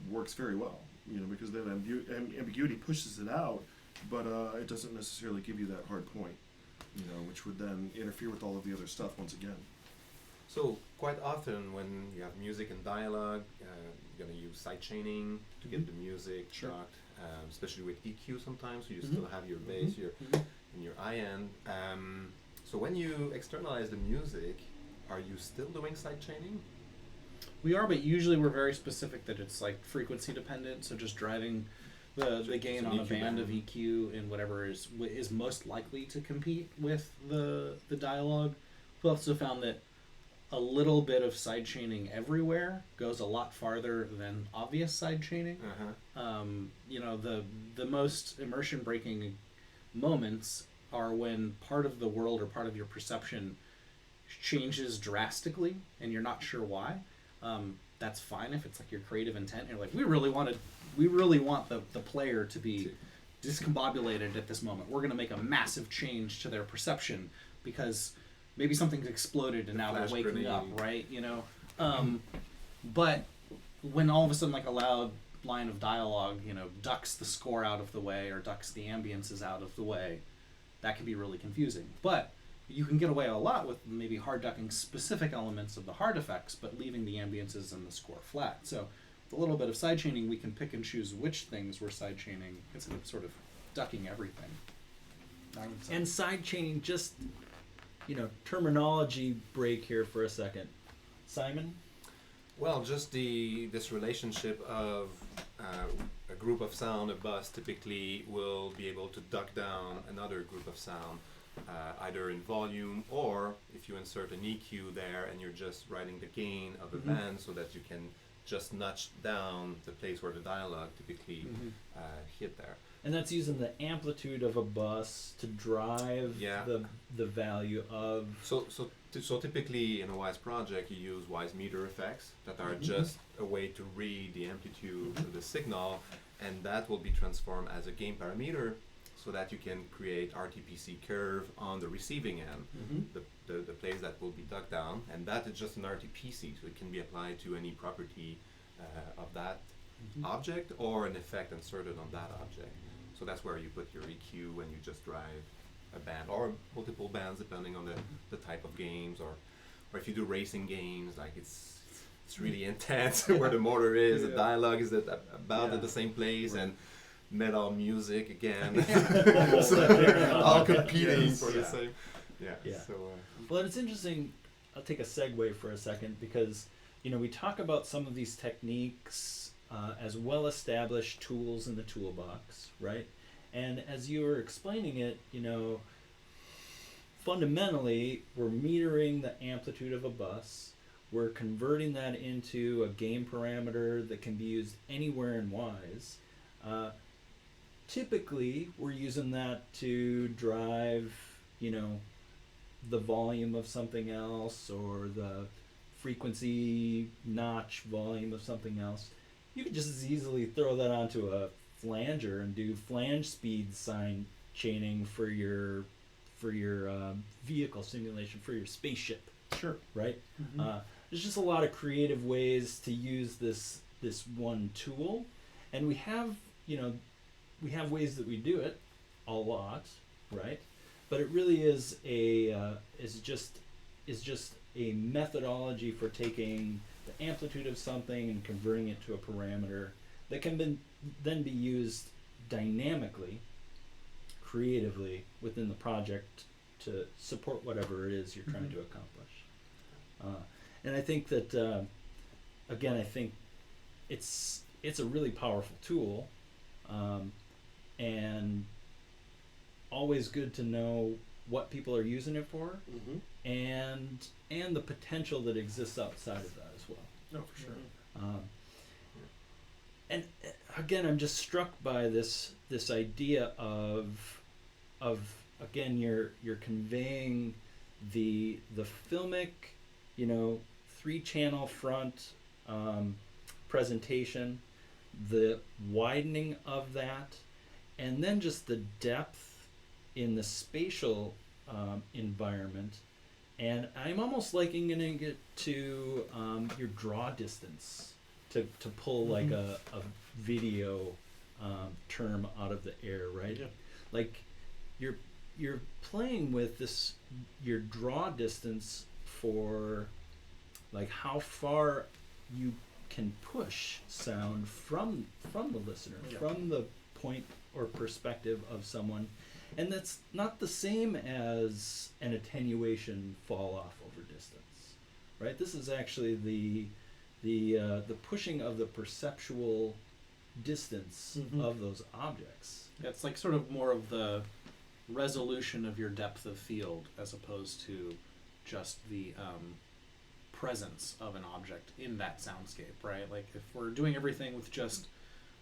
works very well, you know, because that ambiguity pushes it out, but it doesn't necessarily give you that hard point, you know, which would then interfere with all of the other stuff once again. So quite often when you have music and dialogue, you're going to use sidechaining to get the music shocked, especially with EQ sometimes, so you still have your bass and your high end. So when you externalize the music, are you still doing sidechaining? We are, but usually we're very specific that it's like frequency dependent, so just driving the gain on a band of EQ and whatever is most likely to compete with the dialogue. We also found that a little bit of sidechaining everywhere goes a lot farther than obvious sidechaining. You know, the most immersion breaking moments are when part of the world or part of your perception changes drastically and you're not sure why. That's fine if it's like your creative intent. You're like, we really want the player to be discombobulated at this moment. We're going to make a massive change to their perception because maybe something's exploded and now they're waking up, right? You know, but when all of a sudden like a loud line of dialogue, you know, ducks the score out of the way or ducks the ambiences out of the way, that can be really confusing. But you can get away a lot with maybe hard ducking specific elements of the hard effects, but leaving the ambiences and the score flat. So with a little bit of sidechaining, we can pick and choose which things we're sidechaining instead of sort of ducking everything. And sidechaining, just, you know, terminology break here for a second. Simon? Well, just this relationship of a group of sound, a bus typically will be able to duck down another group of sound, either in volume or if you insert an EQ there and you're just writing the gain of a band so that you can just notch down the place where the dialogue typically hit there. And that's using the amplitude of a bus to drive the value of... So typically in a Wwise project you use Wwise meter effects that are just a way to read the amplitude of the signal, and that will be transformed as a gain parameter so that you can create RTPC curve on the receiving end, the place that will be ducked down, and that is just an RTPC, so it can be applied to any property of that object or an effect inserted on that object. So that's where you put your EQ when you just drive a band or multiple bands depending on the type of games, or if you do racing games, like it's really intense where the motor is, the dialogue is about at the same place, and metal music again. So all competing for the same. So, well, it's interesting. I'll take a segue for a second because, you know, we talk about some of these techniques as well-established tools in the toolbox, right? And as you were explaining it, you know, fundamentally, we're metering the amplitude of a bus. We're converting that into a gain parameter that can be used anywhere in Wwise. Typically, we're using that to drive, you know, the volume of something else or the frequency notch volume of something else. You could just as easily throw that onto a flanger and do flange speed sign chaining for your vehicle simulation, for your spaceship. Sure. Right? There's just a lot of creative ways to use this one tool, and we have ways that we do it a lot, right? But it really is just a methodology for taking the amplitude of something and converting it to a parameter that can then be used dynamically, creatively within the project to support whatever it is you're trying to accomplish. And I think that again, I think it's a really powerful tool, and always good to know what people are using it for, Mm-hmm. and the potential that exists outside of that as well. No, for sure. And again, I'm just struck by this idea of again, you're conveying the filmic, 3-channel front presentation, the widening of that, and then just the depth in the spatial environment. And I'm almost likening it to your draw distance, to pull like a video term out of the air, right? Yeah. Like you're playing with this, your draw distance for like how far you can push sound from the listener, Yeah. from the point or perspective of someone. And that's not the same as an attenuation fall off over distance, right? This is actually the pushing of the perceptual distance Mhm. of those objects. It's like sort of more of the resolution of your depth of field as opposed to just the presence of an object in that soundscape, right? Like if we're doing everything with just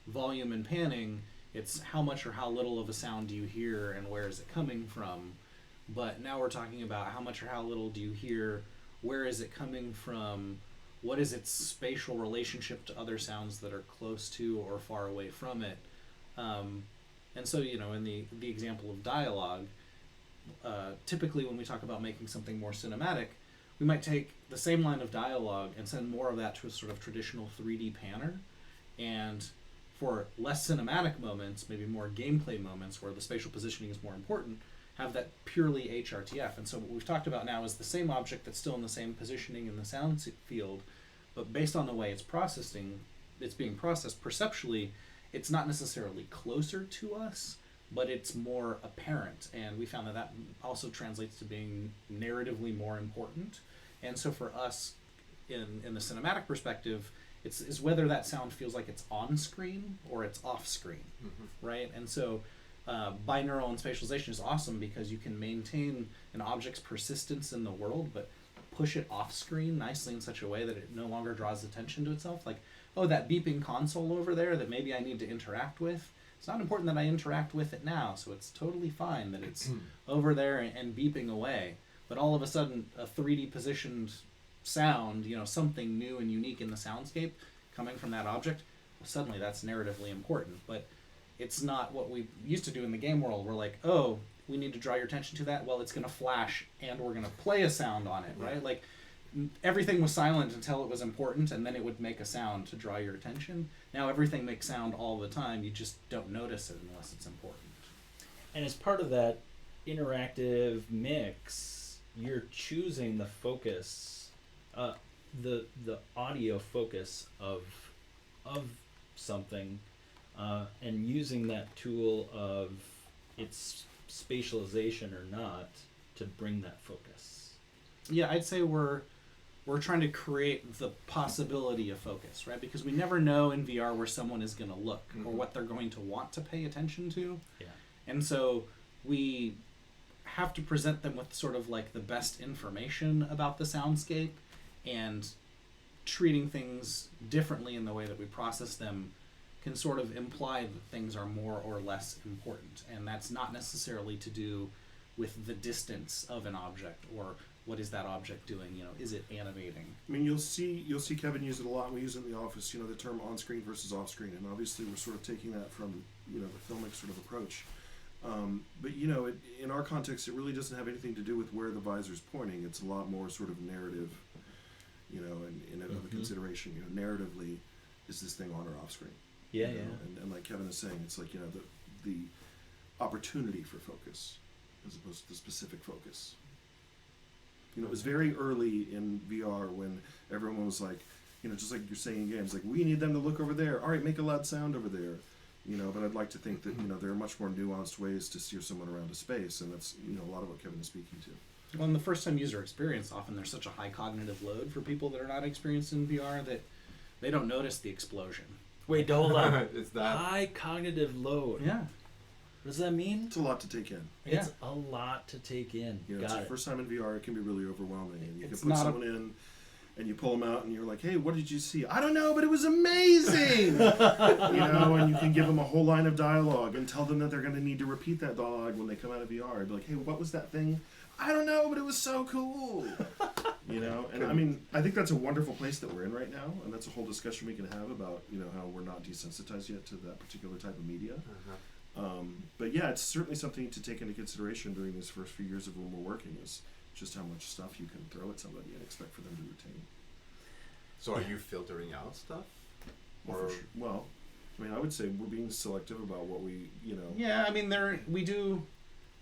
volume and panning, it's how much or how little of a sound do you hear and where is it coming from. But now we're talking about how much or how little do you hear, where is it coming from, what is its spatial relationship to other sounds that are close to or far away from it. And so, in the example of dialogue, typically when we talk about making something more cinematic, we might take the same line of dialogue and send more of that to a sort of traditional 3D panner. And for less cinematic moments, maybe more gameplay moments where the spatial positioning is more important, have that purely HRTF. And so what we've talked about now is the same object that's still in the same positioning in the sound field, but based on the way it's being processed perceptually, it's not necessarily closer to us, but it's more apparent. And we found that also translates to being narratively more important. And so for us, in the cinematic perspective, it's whether that sound feels like it's on screen or it's off screen, right? And so binaural and spatialization is awesome because you can maintain an object's persistence in the world, but push it off screen nicely in such a way that it no longer draws attention to itself. Like, oh, that beeping console over there that maybe I need to interact with, it's not important that I interact with it now, so it's totally fine that it's over there and beeping away. But all of a sudden, a 3D positioned sound, something new and unique in the soundscape coming from that object, well, suddenly that's narratively important. But it's not what we used to do in the game world. We're like, oh, we need to draw your attention to that. Well, it's going to flash and we're going to play a sound on it, right? Like everything was silent until it was important, and then it would make a sound to draw your attention. Now everything makes sound all the time. You just don't notice it unless it's important. And as part of that interactive mix, you're choosing the focus, the audio focus of something, and using that tool of its spatialization or not to bring that focus. Yeah, I'd say we're trying to create the possibility of focus, right? Because we never know in VR where someone is going to look or what they're going to want to pay attention to. Yeah. And so we have to present them with sort of like the best information about the soundscape, and treating things differently in the way that we process them can sort of imply that things are more or less important. And that's not necessarily to do with the distance of an object or what is that object doing, is it animating? I mean, you'll see Kevin use it a lot. We use it in the office, the term on-screen versus off-screen, and obviously we're sort of taking that from, the filmic sort of approach. But, in our context, it really doesn't have anything to do with where the visor's pointing. It's a lot more sort of narrative, and of a consideration. Narratively, is this thing on or off-screen? Yeah, And like Kevin is saying, it's like, the opportunity for focus as opposed to the specific focus. It was very early in VR when everyone was like, just like you're saying in games, like, we need them to look over there. All right, make a loud sound over there. But I'd like to think that, there are much more nuanced ways to steer someone around a space, and that's, a lot of what Kevin is speaking to. Well, in the first-time user experience, often there's such a high cognitive load for people that are not experienced in VR that they don't notice the explosion. Wait, hold on. Is that high cognitive load? Yeah. What does that mean? It's a lot to take in. It's a lot to take in. You know, Got it's your it. first time in VR. It can be really overwhelming. And you It's can put not someone in, and you pull them out, and you're like, "Hey, what did you see?" "I don't know, but it was amazing." And you can give them a whole line of dialogue and tell them that they're going to need to repeat that dialogue when they come out of VR. Be like, "Hey, what was that thing?" "I don't know, but it was so cool." And I mean, I think that's a wonderful place that we're in right now, and that's a whole discussion we can have about how we're not desensitized yet to that particular type of media. But yeah, it's certainly something to take into consideration during these first few years of when we're working, is just how much stuff you can throw at somebody and expect for them to retain. So are you filtering out stuff? Well, I mean, I would say we're being selective about what we. Yeah, I mean, we do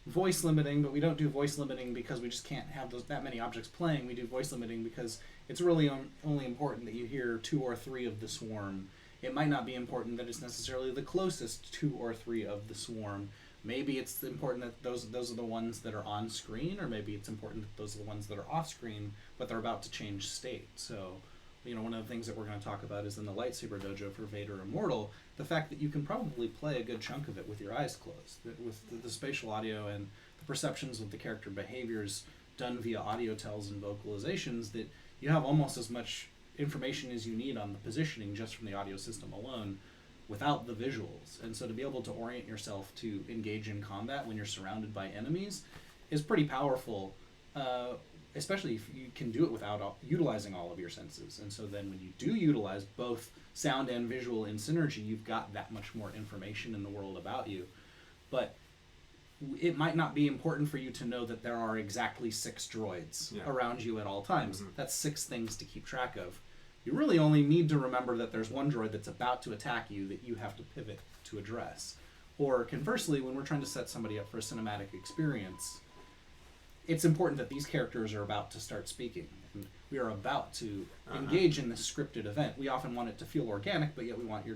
voice limiting, but we don't do voice limiting because we just can't have that many objects playing. We do voice limiting because it's really only important that you hear 2 or 3 of the swarm. It might not be important that it's necessarily the closest 2 or 3 of the swarm. Maybe it's important that those are the ones that are on screen, or maybe it's important that those are the ones that are off screen, but they're about to change state. So, one of the things that we're going to talk about is in the Lightsaber Dojo for Vader Immortal, the fact that you can probably play a good chunk of it with your eyes closed. With the spatial audio and the perceptions of the character behaviors done via audio tells and vocalizations, that you have almost as much information as you need on the positioning just from the audio system alone without the visuals. And so to be able to orient yourself to engage in combat when you're surrounded by enemies is pretty powerful, especially if you can do it without utilizing all of your senses. And so then when you do utilize both sound and visual in synergy, you've got that much more information in the world about you. But it might not be important for you to know that there are exactly 6 droids around you at all times. That's 6 things to keep track of. You really only need to remember that there's one droid that's about to attack you that you have to pivot to address. Or conversely, when we're trying to set somebody up for a cinematic experience, it's important that these characters are about to start speaking. And we are about to engage in this scripted event. We often want it to feel organic, but yet we want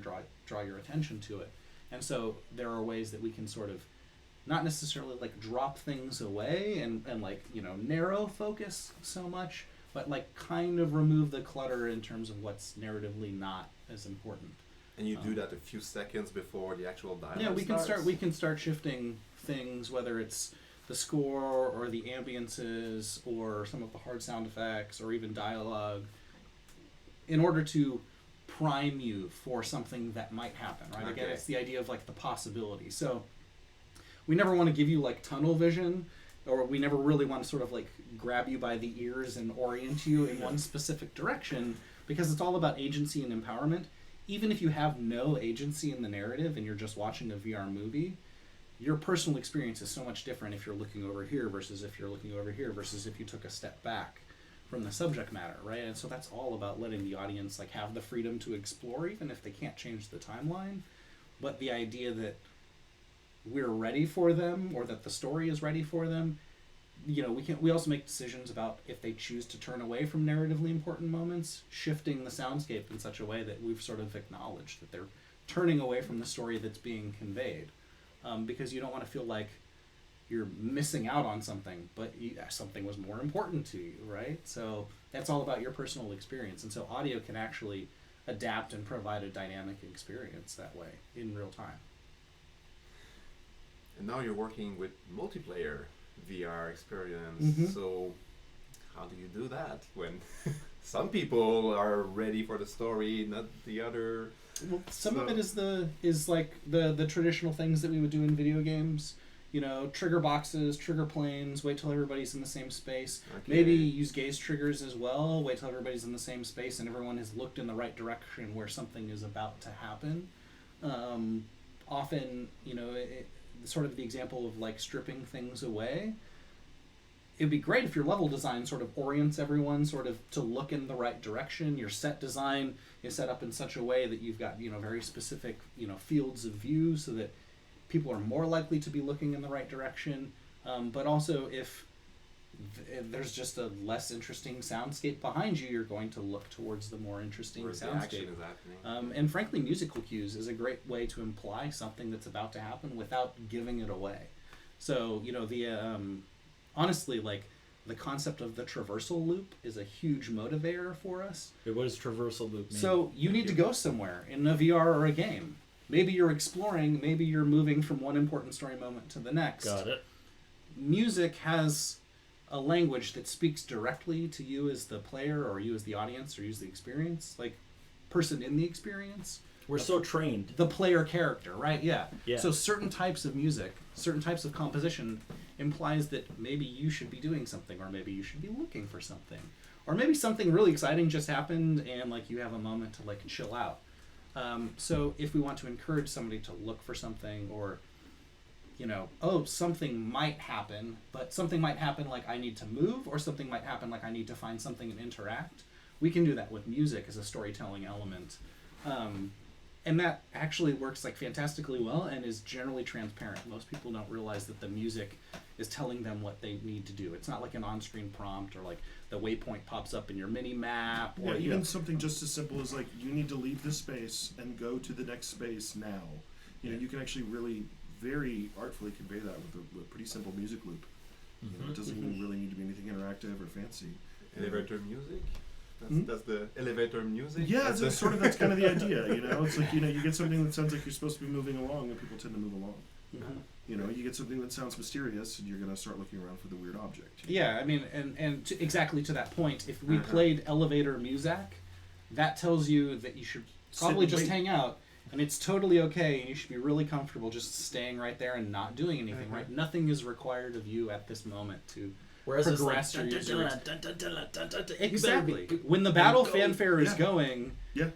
draw your attention to it. And so there are ways that we can sort of not necessarily like drop things away and narrow focus so much, but like kind of remove the clutter in terms of what's narratively not as important. And you do that a few seconds before the actual dialogue starts? We can start shifting things, whether it's the score or the ambiances or some of the hard sound effects or even dialogue, in order to prime you for something that might happen, right? Okay. Again, it's the idea of like the possibility. So we never want to give you like tunnel vision, or we never really want to sort of like grab you by the ears and orient you in one specific direction, because it's all about agency and empowerment. Even if you have no agency in the narrative and you're just watching a VR movie, your personal experience is so much different if you're looking over here versus if you're looking over here versus if you took a step back from the subject matter, right? And so that's all about letting the audience like have the freedom to explore, even if they can't change the timeline. But the idea that we're ready for them, or that the story is ready for them, we also make decisions about if they choose to turn away from narratively important moments, shifting the soundscape in such a way that we've sort of acknowledged that they're turning away from the story that's being conveyed. Because you don't want to feel like you're missing out on something, but something was more important to you, right? So that's all about your personal experience. And so audio can actually adapt and provide a dynamic experience that way in real time. And now you're working with multiplayer VR experience. So how do you do that when some people are ready for the story, not the other? Well, some of it is like the traditional things that we would do in video games. Trigger boxes, trigger planes, wait till everybody's in the same space. Okay. Maybe use gaze triggers as well, wait till everybody's in the same space and everyone has looked in the right direction where something is about to happen. Often, sort of the example of like stripping things away. It'd be great if your level design sort of orients everyone sort of to look in the right direction. Your set design is set up in such a way that you've got, very specific, fields of view so that people are more likely to be looking in the right direction. But also if there's just a less interesting soundscape behind you, you're going to look towards the more interesting soundscape. And frankly, musical cues is a great way to imply something that's about to happen without giving it away. So, honestly, like the concept of the traversal loop is a huge motivator for us. What does traversal loop mean? So you need to go somewhere in a VR or a game. Maybe you're exploring, maybe you're moving from one important story moment to the next. Got it. Music has a language that speaks directly to you as the player, or you as the audience, or you as the experience, like person in the experience. We're so trained. The player character, right? Yeah. Yeah. So certain types of music, certain types of composition implies that maybe you should be doing something, or maybe you should be looking for something, or maybe something really exciting just happened and like you have a moment to like chill out. So if we want to encourage somebody to look for something, or something might happen, but something might happen like I need to move, or something might happen like I need to find something and interact, we can do that with music as a storytelling element. And that actually works like fantastically well and is generally transparent. Most people don't realize that the music is telling them what they need to do. It's not like an on-screen prompt, or like the waypoint pops up in your mini map. Or even something just as simple as like, you need to leave this space and go to the next space now. You can actually really very artfully convey that with a pretty simple music loop. It doesn't even really need to be anything interactive or fancy. Elevator music? That's the elevator music? Yeah, that's kind of the idea, It's like, you get something that sounds like you're supposed to be moving along, and people tend to move along. You get something that sounds mysterious, and you're going to start looking around for the weird object. Yeah, I mean, and exactly to that point, if we played elevator music, that tells you that you should probably just hang out, and it's totally okay, and you should be really comfortable just staying right there and not doing anything, right? Nothing is required of you at this moment to progress your user. Exactly. When the battle fanfare is going,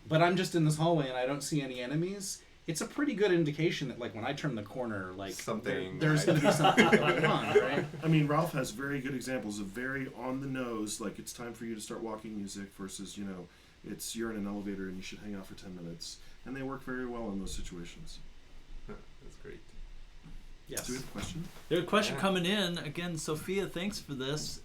but I'm just in this hallway and I don't see any enemies, it's a pretty good indication that, like, when I turn the corner, like, there's going to be something going on, right? I mean, Ralph has very good examples of very on the nose, like, it's time for you to start walking music versus, it's you're in an elevator and you should hang out for 10 minutes. And they work very well in those situations. That's great. Yes. Do we have a question? There's a question coming in. Again, Sophia, thanks for this.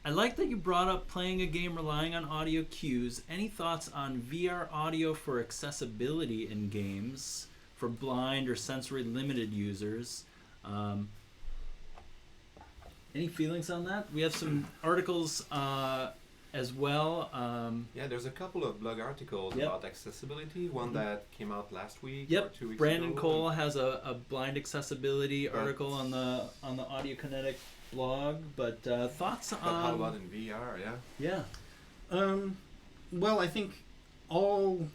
I like that you brought up playing a game relying on audio cues. Any thoughts on VR audio for accessibility in games for blind or sensory limited users? Any feelings on that? We have some articles as well. There's a couple of blog articles about accessibility. One that came out last week or 2 weeks Brandon ago. Cole has a blind accessibility article on the Audiokinetic blog. But thoughts on how about in VR? Well, I think all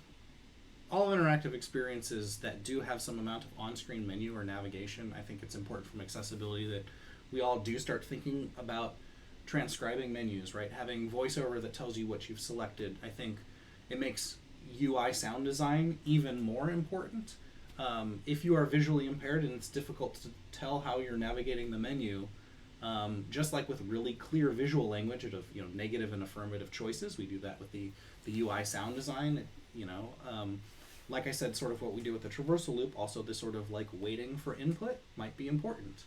interactive experiences that do have some amount of on-screen menu or navigation, I think it's important from accessibility that we all do start thinking about transcribing menus, right? Having voiceover that tells you what you've selected. I think it makes UI sound design even more important. If you are visually impaired and it's difficult to tell how you're navigating the menu, just like with really clear visual language of negative and affirmative choices, we do that with the UI sound design. Like I said, sort of what we do with the traversal loop, also this sort of like waiting for input might be important,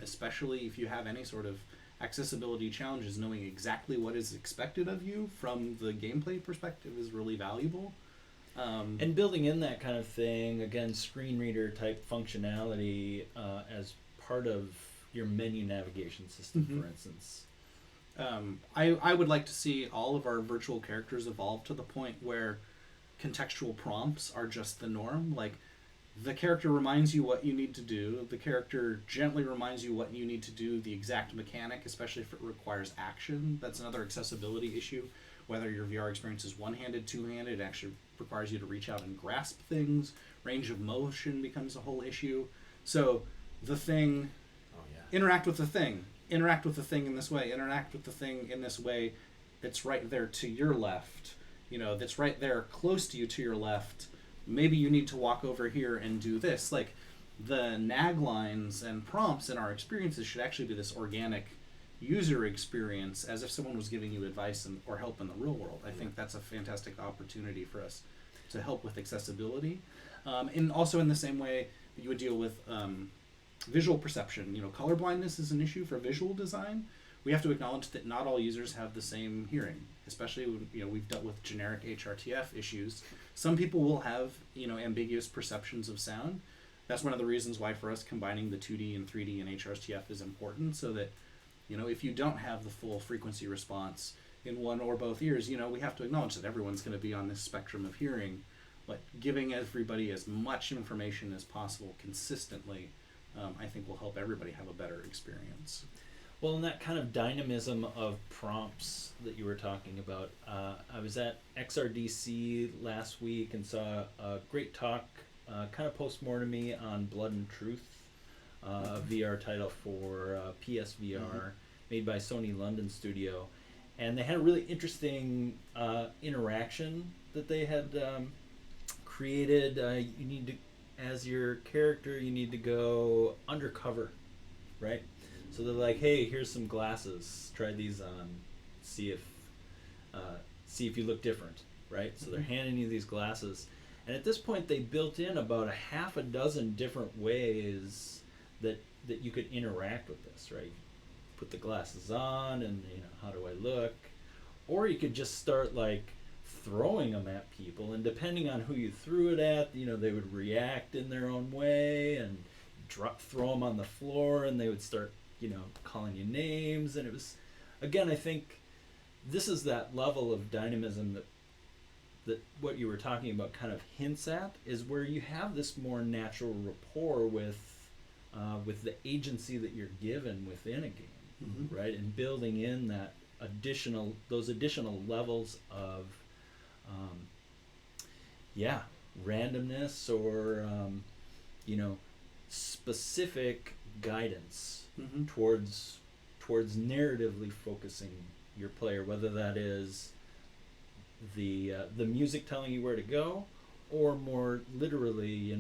especially if you have any sort of accessibility challenges. Knowing exactly what is expected of you from the gameplay perspective is really valuable. And building in that kind of thing, again, screen reader type functionality as part of your menu navigation system, for instance. I would like to see all of our virtual characters evolve to the point where contextual prompts are just the norm. Like, the character reminds you what you need to do. The character gently reminds you what you need to do, the exact mechanic, especially if it requires action. That's another accessibility issue. Whether your VR experience is one-handed, two-handed, it actually requires you to reach out and grasp things. Range of motion becomes a whole issue. So the thing, interact with the thing. Interact with the thing in this way. Interact with the thing in this way that's right there to your left. That's right there close to you to your left. Maybe you need to walk over here and do this. Like, the nag lines and prompts in our experiences should actually be this organic user experience, as if someone was giving you advice or help in the real world. I think that's a fantastic opportunity for us to help with accessibility. And also in the same way that you would deal with visual perception. Color blindness is an issue for visual design. We have to acknowledge that not all users have the same hearing, especially when we've dealt with generic HRTF issues. Some people will have ambiguous perceptions of sound. That's one of the reasons why for us combining the 2D and 3D and HRTF is important, so that if you don't have the full frequency response in one or both ears, we have to acknowledge that everyone's going to be on this spectrum of hearing. but giving everybody as much information as possible consistently, I think will help everybody have a better experience. Well, and that kind of dynamism of prompts that you were talking about, I was at XRDC last week and saw a great talk, kind of post-mortem-y on Blood and Truth, a VR title for PSVR, made by Sony London Studio. And they had a really interesting interaction that they had created. You need to, as your character, you need to go undercover, right? So they're like, hey, here's some glasses. Try these on. See if you look different, right? So they're handing you these glasses. And at this point, they built in about a half a dozen different ways that you could interact with this, right? Put the glasses on and, how do I look? Or you could just start like throwing them at people, and depending on who you threw it at, they would react in their own way and throw them on the floor, and they would start, calling you names. And it was, again, I think this is that level of dynamism that what you were talking about kind of hints at, is where you have this more natural rapport with the agency that you're given within a game, right? And building in that those additional levels of randomness or specific guidance towards narratively focusing your player, whether that is the music telling you where to go, or more literally,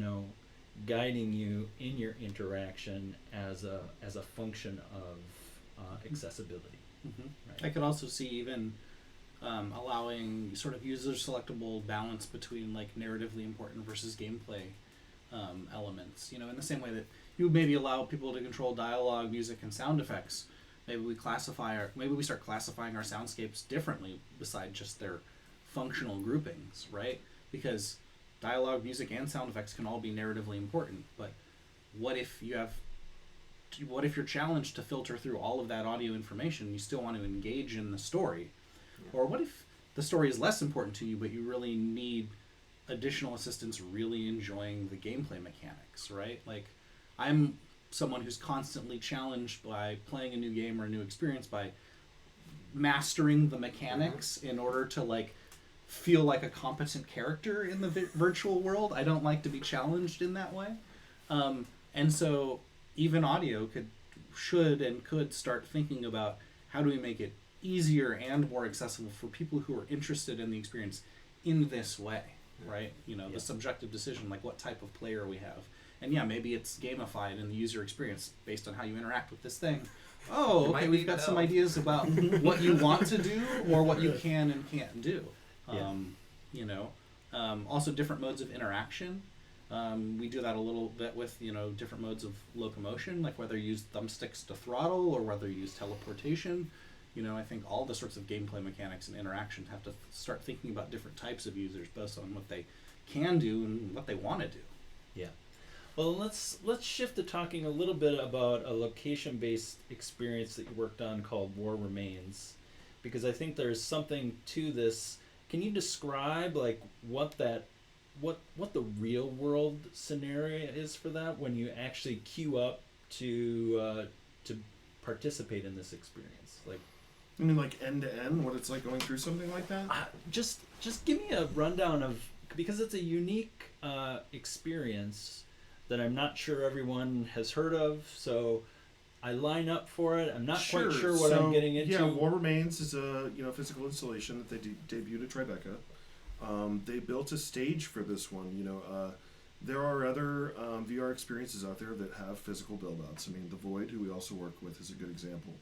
guiding you in your interaction as a function of accessibility. Right? I could also see even allowing sort of user selectable balance between like narratively important versus gameplay elements. In the same way that you maybe allow people to control dialogue, music, and sound effects. Maybe we start classifying our soundscapes differently beside just their functional groupings, right? Because dialogue, music, and sound effects can all be narratively important, but what if you're challenged to filter through all of that audio information and you still want to engage in the story? Or what if the story is less important to you, but you really need additional assistance really enjoying the gameplay mechanics, right? Like, I'm someone who's constantly challenged by playing a new game or a new experience by mastering the mechanics in order to like feel like a competent character in the virtual world. I don't like to be challenged in that way. And so even audio should and could start thinking about how do we make it easier and more accessible for people who are interested in the experience in this way, right? The subjective decision, like what type of player we have. And maybe it's gamified in the user experience based on how you interact with this thing. Oh, okay, we've got some ideas about what you want to do or what you can and can't do. Also different modes of interaction. We do that a little bit with, different modes of locomotion, like whether you use thumbsticks to throttle or whether you use teleportation. I think all the sorts of gameplay mechanics and interaction have to start thinking about different types of users based on what they can do and what they want to do. Yeah. Well, let's shift to talking a little bit about a location-based experience that you worked on called War Remains, because I think there's something to this. Can you describe like what the real world scenario is for that when you actually queue up to participate in this experience? Like, I mean, like end to end, what it's like going through something like that? Just give me a rundown of, because it's a unique experience that I'm not sure everyone has heard of, so I line up for it. I'm not quite sure what I'm getting into. Yeah, War Remains is a physical installation that they debuted at Tribeca. They built a stage for this one. There are other VR experiences out there that have physical build-outs. I mean, The Void, who we also work with, is a good example.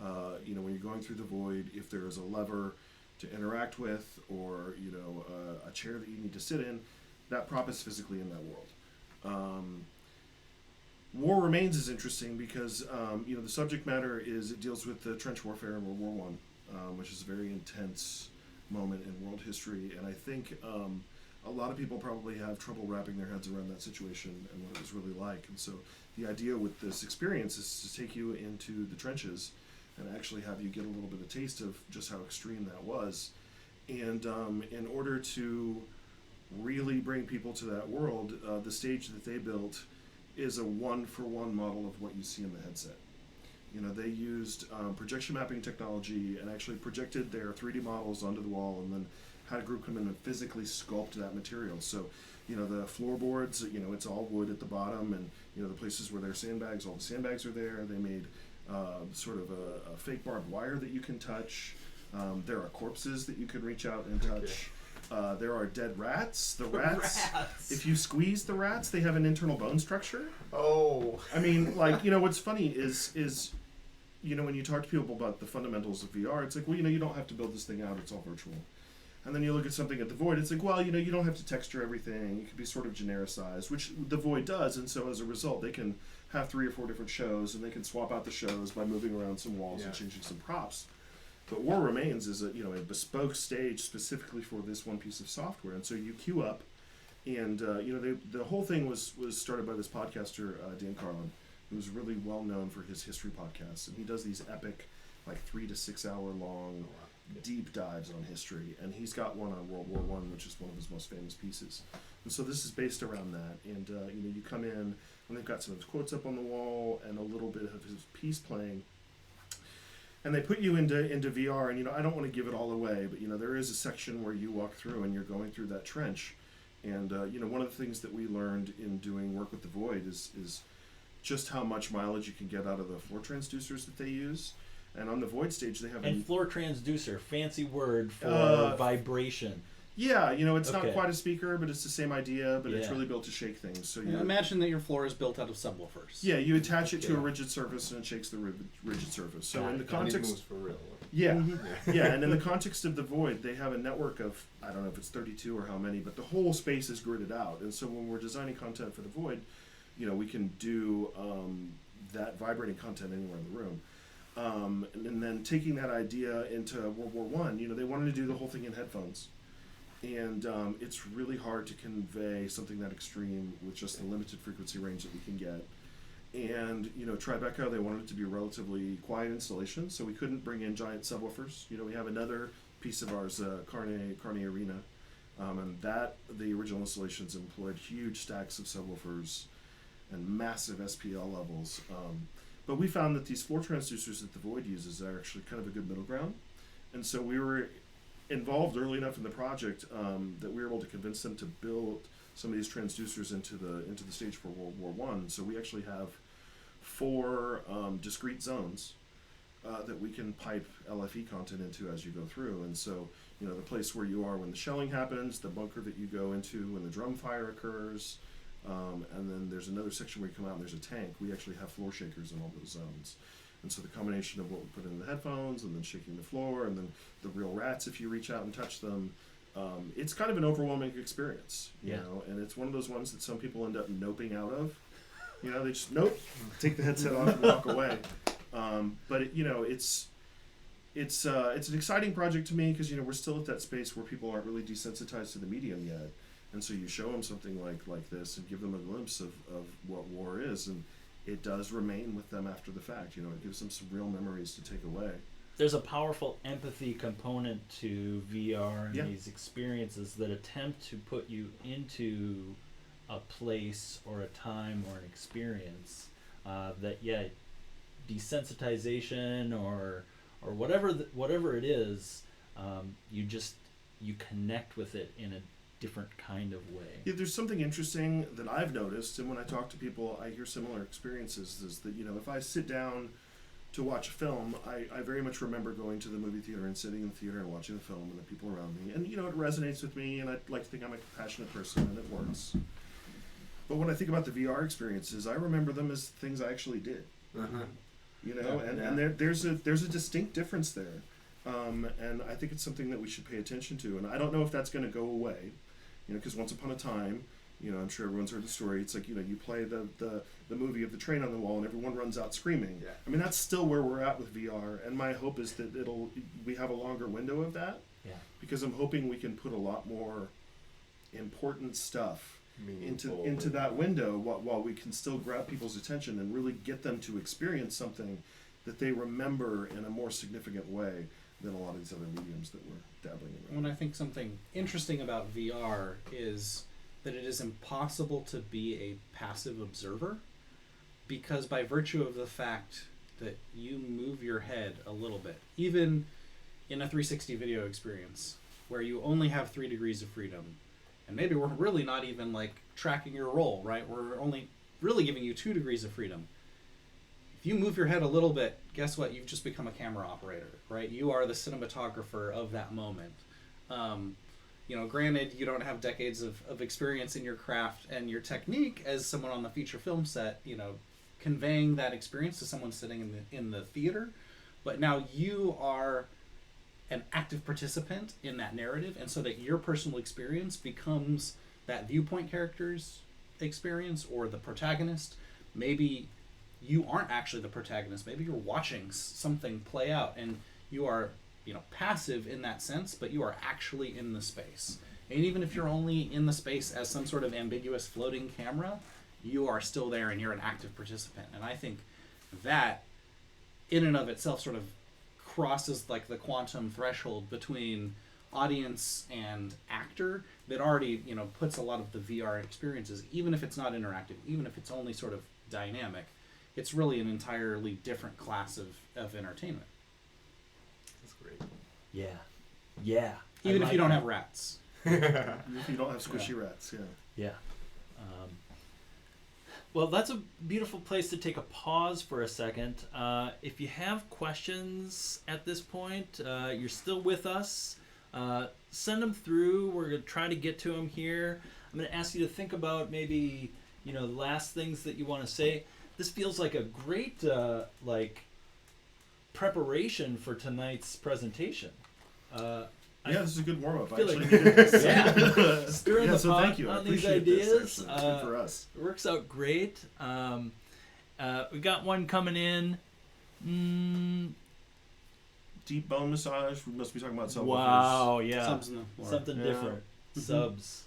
When you're going through The Void, if there is a lever to interact with or, a chair that you need to sit in, that prop is physically in that world. War Remains is interesting because, the subject matter is it deals with the trench warfare in World War One, which is a very intense moment in world history. And I think a lot of people probably have trouble wrapping their heads around that situation and what it was really like. And so the idea with this experience is to take you into the trenches and actually have you get a little bit of taste of just how extreme that was. And in order to really bring people to that world, the stage that they built is a one-for-one model of what you see in the headset. You know, they used projection mapping technology and actually projected their 3D models onto the wall, and then had a group come in and physically sculpt that material. So, you know, the floorboards, you know, it's all wood at the bottom, and, you know, the places where there are sandbags, all the sandbags are there. They made sort of a fake barbed wire that you can touch. There are corpses that you can reach out and touch. There are dead rats. The rats, if you squeeze the rats, they have an internal bone structure. Oh. I mean, like, you know, what's funny is you know, when you talk to people about the fundamentals of VR, it's like, well, you know, you don't have to build this thing out, it's all virtual. And then you look at something at the Void, it's like, well, you know, you don't have to texture everything, it can be sort of genericized, which the Void does, and so as a result, they can have 3 or 4 different shows, and they can swap out the shows by moving around some walls and changing some props. But War Remains is a, you know, a bespoke stage specifically for this one piece of software, and so you queue up, and you know, the whole thing was started by this podcaster, Dan Carlin, who's really well known for his history podcasts, and he does these epic, like 3 to 6 hour long deep dives on history, and he's got one on World War I, which is one of his most famous pieces. And so this is based around that, and you know, you come in, and they've got some of his quotes up on the wall, and a little bit of his piece playing, and they put you into VR, and you know, I don't want to give it all away, but you know, there is a section where you walk through, and you're going through that trench, and you know, one of the things that we learned in doing work with the Void is just how much mileage you can get out of the floor transducers that they use. And on the Void stage, they have and floor transducer, fancy word for vibration. Yeah, you know, it's not quite a speaker, but it's the same idea, but it's really built to shake things. So you imagine that your floor is built out of subwoofers. Yeah, you attach it to a rigid surface, and it shakes the rigid surface. So in the context, it moves for real. Yeah, yeah, and in the context of the Void, they have a network of, I don't know if it's 32 or how many, but the whole space is gridded out. And so when we're designing content for the Void, you know, we can do that vibrating content anywhere in the room. And then taking that idea into World War I, you know, they wanted to do the whole thing in headphones. And it's really hard to convey something that extreme with just the limited frequency range that we can get. And, you know, Tribeca, they wanted it to be a relatively quiet installation, so we couldn't bring in giant subwoofers. You know, we have another piece of ours, Carne Arena, and that, the original installations employed huge stacks of subwoofers and massive SPL levels. But we found that these floor transducers that the Void uses are actually kind of a good middle ground. And so we were involved early enough in the project that we were able to convince them to build some of these transducers into the stage for World War I. So we actually have 4 discrete zones that we can pipe LFE content into as you go through. And so, you know, the place where you are when the shelling happens, the bunker that you go into when the drum fire occurs, and then there's another section where you come out and there's a tank. We actually have floor shakers in all those zones. And so the combination of what we put in the headphones and then shaking the floor and then the real rats if you reach out and touch them, it's kind of an overwhelming experience, you know, and it's one of those ones that some people end up noping out of. You know, they just take the headset off and walk away. But it, you know, it's an exciting project to me because, you know, we're still at that space where people aren't really desensitized to the medium yet. And so you show them something like this and give them a glimpse of what war is, and it does remain with them after the fact. You know, it gives them some real memories to take away. There's a powerful empathy component to VR and these experiences that attempt to put you into a place or a time or an experience that, desensitization or whatever it is, you connect with it in a different kind of way. Yeah, there's something interesting that I've noticed, and when I talk to people, I hear similar experiences, is that, you know, if I sit down to watch a film, I very much remember going to the movie theater and sitting in the theater and watching the film and the people around me. And, you know, it resonates with me, and I like to think I'm a compassionate person, and it works. But when I think about the VR experiences, I remember them as things I actually did. You know, and there's a distinct difference there. And I think it's something that we should pay attention to. And I don't know if that's going to go away. You know, because once upon a time, you know, I'm sure everyone's heard the story. It's like, you know, you play the movie of the train on the wall and everyone runs out screaming. Yeah. I mean, that's still where we're at with VR. And my hope is that we have a longer window of that. Yeah. Because I'm hoping we can put a lot more important stuff into that window while we can still grab people's attention and really get them to experience something that they remember in a more significant way. than a lot of these other mediums that we're dabbling in. When I think something interesting about VR is that it is impossible to be a passive observer, because by virtue of the fact that you move your head a little bit, even in a 360 video experience where you only have 3 degrees of freedom, and maybe we're really not even like tracking your roll, right? We're only really giving you 2 degrees of freedom. If you move your head a little bit, guess what? You've just become a camera operator, right? You are the cinematographer of that moment. Granted, you don't have decades of experience in your craft and your technique as someone on the feature film set, conveying that experience to someone sitting in the theater, but now you are an active participant in that narrative, and so that your personal experience becomes that viewpoint character's experience or the protagonist. Maybe you aren't actually the protagonist. Maybe you're watching something play out, and you are, passive in that sense, but you are actually in the space. And even if you're only in the space as some sort of ambiguous floating camera, you are still there and you're an active participant. And I think that in and of itself sort of crosses like the quantum threshold between audience and actor that already, puts a lot of the VR experiences, even if it's not interactive, even if it's only sort of dynamic, it's really an entirely different class of entertainment. That's great. Yeah. Even if you don't have rats. If you don't have squishy rats, Yeah. Well, that's a beautiful place to take a pause for a second. If you have questions at this point, you're still with us, send them through. We're going to try to get to them here. I'm going to ask you to think about maybe, the last things that you want to say. This feels like a great, preparation for tonight's presentation. this is a good warm-up. I feel actually like- needed this. Yeah. Stirring the so pot thank you. I on these appreciate this, ideas. actually. It's good for us. It works out great. We got one coming in. Deep bone massage. We must be talking about subwoofers. Wow, yeah. Subs in the floor. Something Yeah. different. Subs.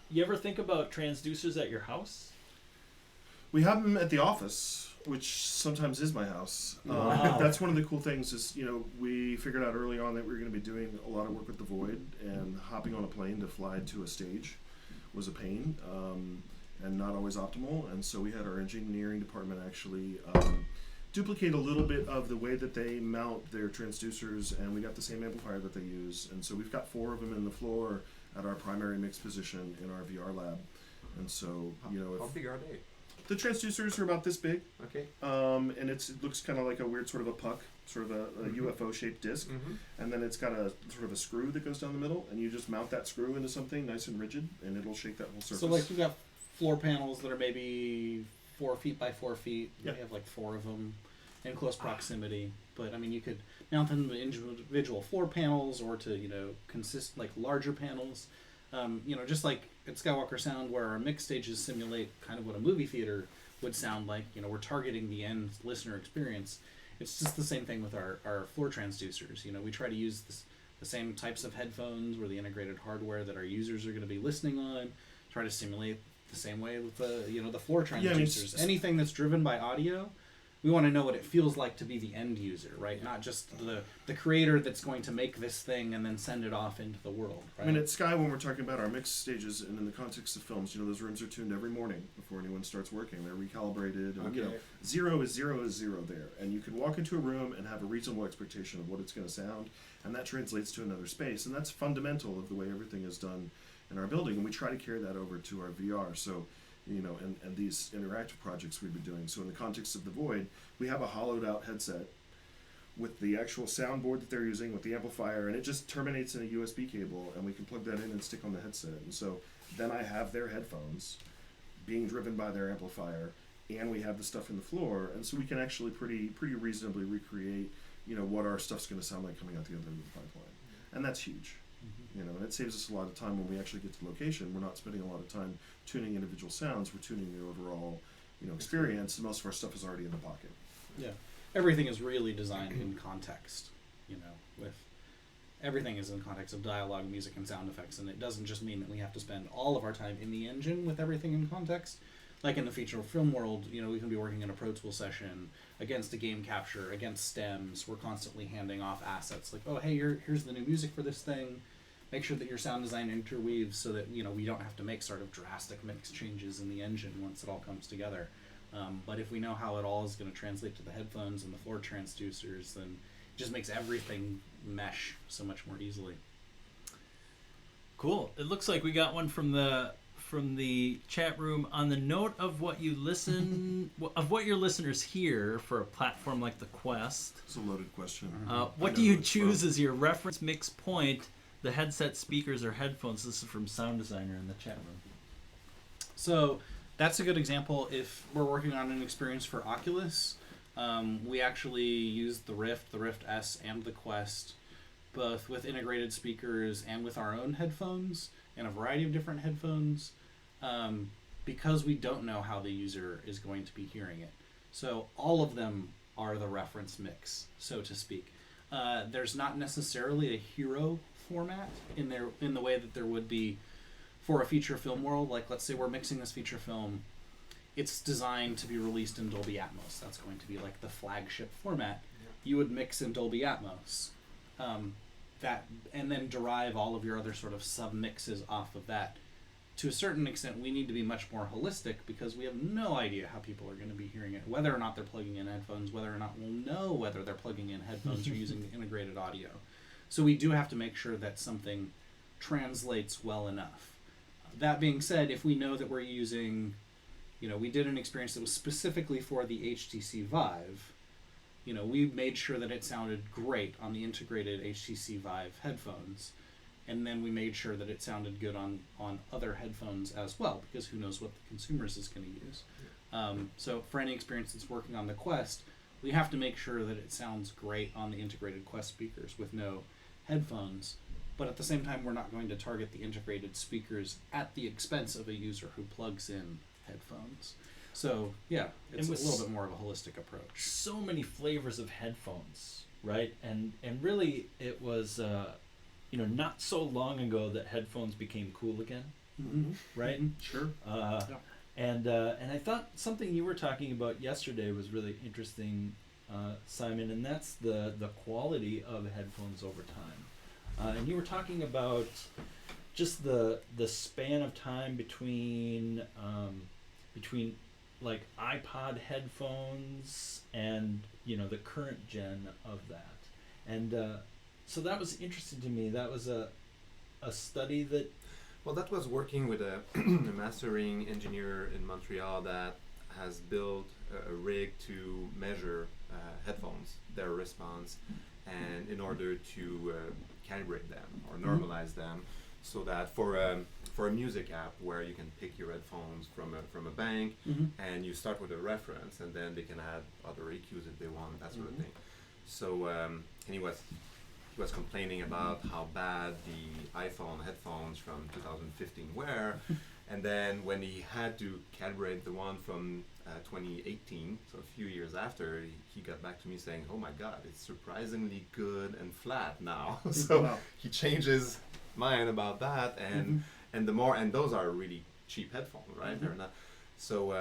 You ever think about transducers at your house? We have them at the office, which sometimes is my house. Wow. That's one of the cool things is, we figured out early on that we were going to be doing a lot of work with the Void, and hopping on a plane to fly to a stage was a pain and not always optimal. And so we had our engineering department actually duplicate a little bit of the way that they mount their transducers, and we got the same amplifier that they use. And so we've got 4 of them in the floor at our primary mix position in our VR lab. And so, How big are they? the transducers are about this big. Okay. And it looks kind of like a weird sort of a puck, sort of a UFO-shaped disc, and then it's got a sort of a screw that goes down the middle, and you just mount that screw into something nice and rigid, and it'll shake that whole surface. So we've got floor panels that are maybe 4 feet by 4 feet. Yeah. We have 4 of them in close proximity. But I mean, you could mount them to individual floor panels or to consist larger panels. Just like at Skywalker Sound, where our mix stages simulate kind of what a movie theater would sound like. We're targeting the end listener experience. It's just the same thing with our floor transducers. We try to use the same types of headphones or the integrated hardware that our users are going to be listening on. Try to simulate the same way with the floor transducers. Anything that's driven by audio, we want to know what it feels like to be the end user, right? Not just the creator that's going to make this thing and then send it off into the world, right? I mean, at Sky, when we're talking about our mix stages and in the context of films, those rooms are tuned every morning before anyone starts working. They're recalibrated, and 0 is 0 there. And you can walk into a room and have a reasonable expectation of what it's going to sound, and that translates to another space. And that's fundamental of the way everything is done in our building, and we try to carry that over to our VR. So, and these interactive projects we've been doing. So in the context of the Void, we have a hollowed out headset with the actual soundboard that they're using with the amplifier, and it just terminates in a USB cable, and we can plug that in and stick on the headset. And so then I have their headphones being driven by their amplifier, and we have the stuff in the floor, and so we can actually pretty reasonably recreate, what our stuff's going to sound like coming out the other end of the pipeline. And that's huge. And it saves us a lot of time when we actually get to the location. We're not spending a lot of time tuning individual sounds. We're tuning the overall, experience. And most of our stuff is already in the pocket. Yeah, everything is really designed in context. With everything is in context of dialogue, music, and sound effects, and it doesn't just mean that we have to spend all of our time in the engine with everything in context. like in the feature film world, we can be working in a Pro Tool session against a game capture, against stems. We're constantly handing off assets like, oh, hey, here's the new music for this thing. Make sure that your sound design interweaves so that, we don't have to make sort of drastic mix changes in the engine once it all comes together. But if we know how it all is going to translate to the headphones and the floor transducers, then it just makes everything mesh so much more easily. Cool. It looks like we got one from the chat room. On the note of what you listen, of what your listeners hear for a platform like the Quest. It's a loaded question. What do you choose as your reference mix point? The headset, speakers, or headphones? This is from Sound Designer in the chat room. So that's a good example. If we're working on an experience for Oculus, we actually use the Rift S, and the Quest, both with integrated speakers and with our own headphones and a variety of different headphones, because we don't know how the user is going to be hearing it. So all of them are the reference mix, so to speak. There's not necessarily a hero format in the way that there would be for a feature film world. Like, let's say we're mixing this feature film, it's designed to be released in Dolby Atmos. That's going to be like the flagship format. Yeah. You would mix in Dolby Atmos, and then derive all of your other sort of sub mixes off of that. To a certain extent, we need to be much more holistic because we have no idea how people are going to be hearing it, whether or not they're plugging in headphones, whether or not we'll know whether they're plugging in headphones or using integrated audio. So we do have to make sure that something translates well enough. That being said, if we know that we're using, we did an experience that was specifically for the HTC Vive, we made sure that it sounded great on the integrated HTC Vive headphones. And then we made sure that it sounded good on other headphones as well, because who knows what the consumers is going to use. So for any experience that's working on the Quest, we have to make sure that it sounds great on the integrated Quest speakers with no headphones. But at the same time, we're not going to target the integrated speakers at the expense of a user who plugs in headphones. So yeah, it's a little bit more of a holistic approach. So many flavors of headphones, right? And really, it was not so long ago that headphones became cool again, right? Mm-hmm. Sure. Yeah. And I thought something you were talking about yesterday was really interesting, Simon, and that's the quality of headphones over time. And you were talking about just the span of time between like iPod headphones and the current gen of that, and so that was interesting to me. That was a study that. Well, that was working with a mastering engineer in Montreal that has built a rig to measure headphones, their response, and in order to calibrate them or normalize them, so that for a music app where you can pick your headphones from a bank, and you start with a reference, and then they can add other EQs if they want, that sort of thing. So and he was complaining about how bad the iPhone headphones from 2015 were, and then when he had to calibrate the one from 2018, so a few years after, he got back to me saying, "Oh my God, it's surprisingly good and flat now." So wow. He changes mind about that, and and those are really cheap headphones, right? They're not. So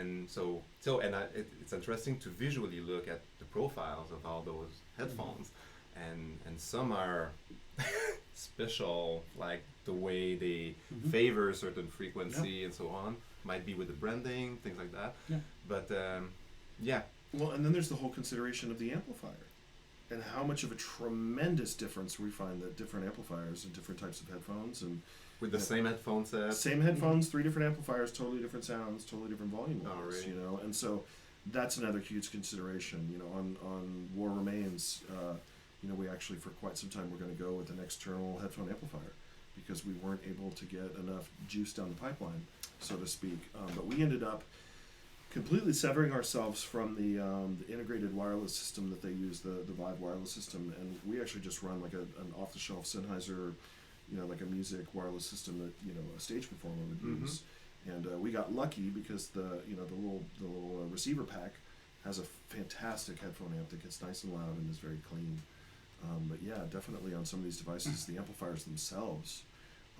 it's interesting to visually look at the profiles of all those headphones. And some are special, like the way they favor a certain frequency and so on. Might be with the branding, things like that. Yeah. But Well, and then there's the whole consideration of the amplifier, and how much of a tremendous difference we find that different amplifiers and different types of headphones and with the same headphone set. Same headphones, 3 different amplifiers, totally different sounds, totally different volume levels. Oh, really? And so that's another huge consideration. On War Remains. We actually, for quite some time, we're going to go with an external headphone amplifier because we weren't able to get enough juice down the pipeline, so to speak. But we ended up completely severing ourselves from the integrated wireless system that they use, the Vive wireless system, and we actually just run like an off-the-shelf Sennheiser, like a music wireless system that a stage performer would use. And we got lucky because the little receiver pack has a fantastic headphone amp that gets nice and loud and is very clean. But yeah, definitely on some of these devices, the amplifiers themselves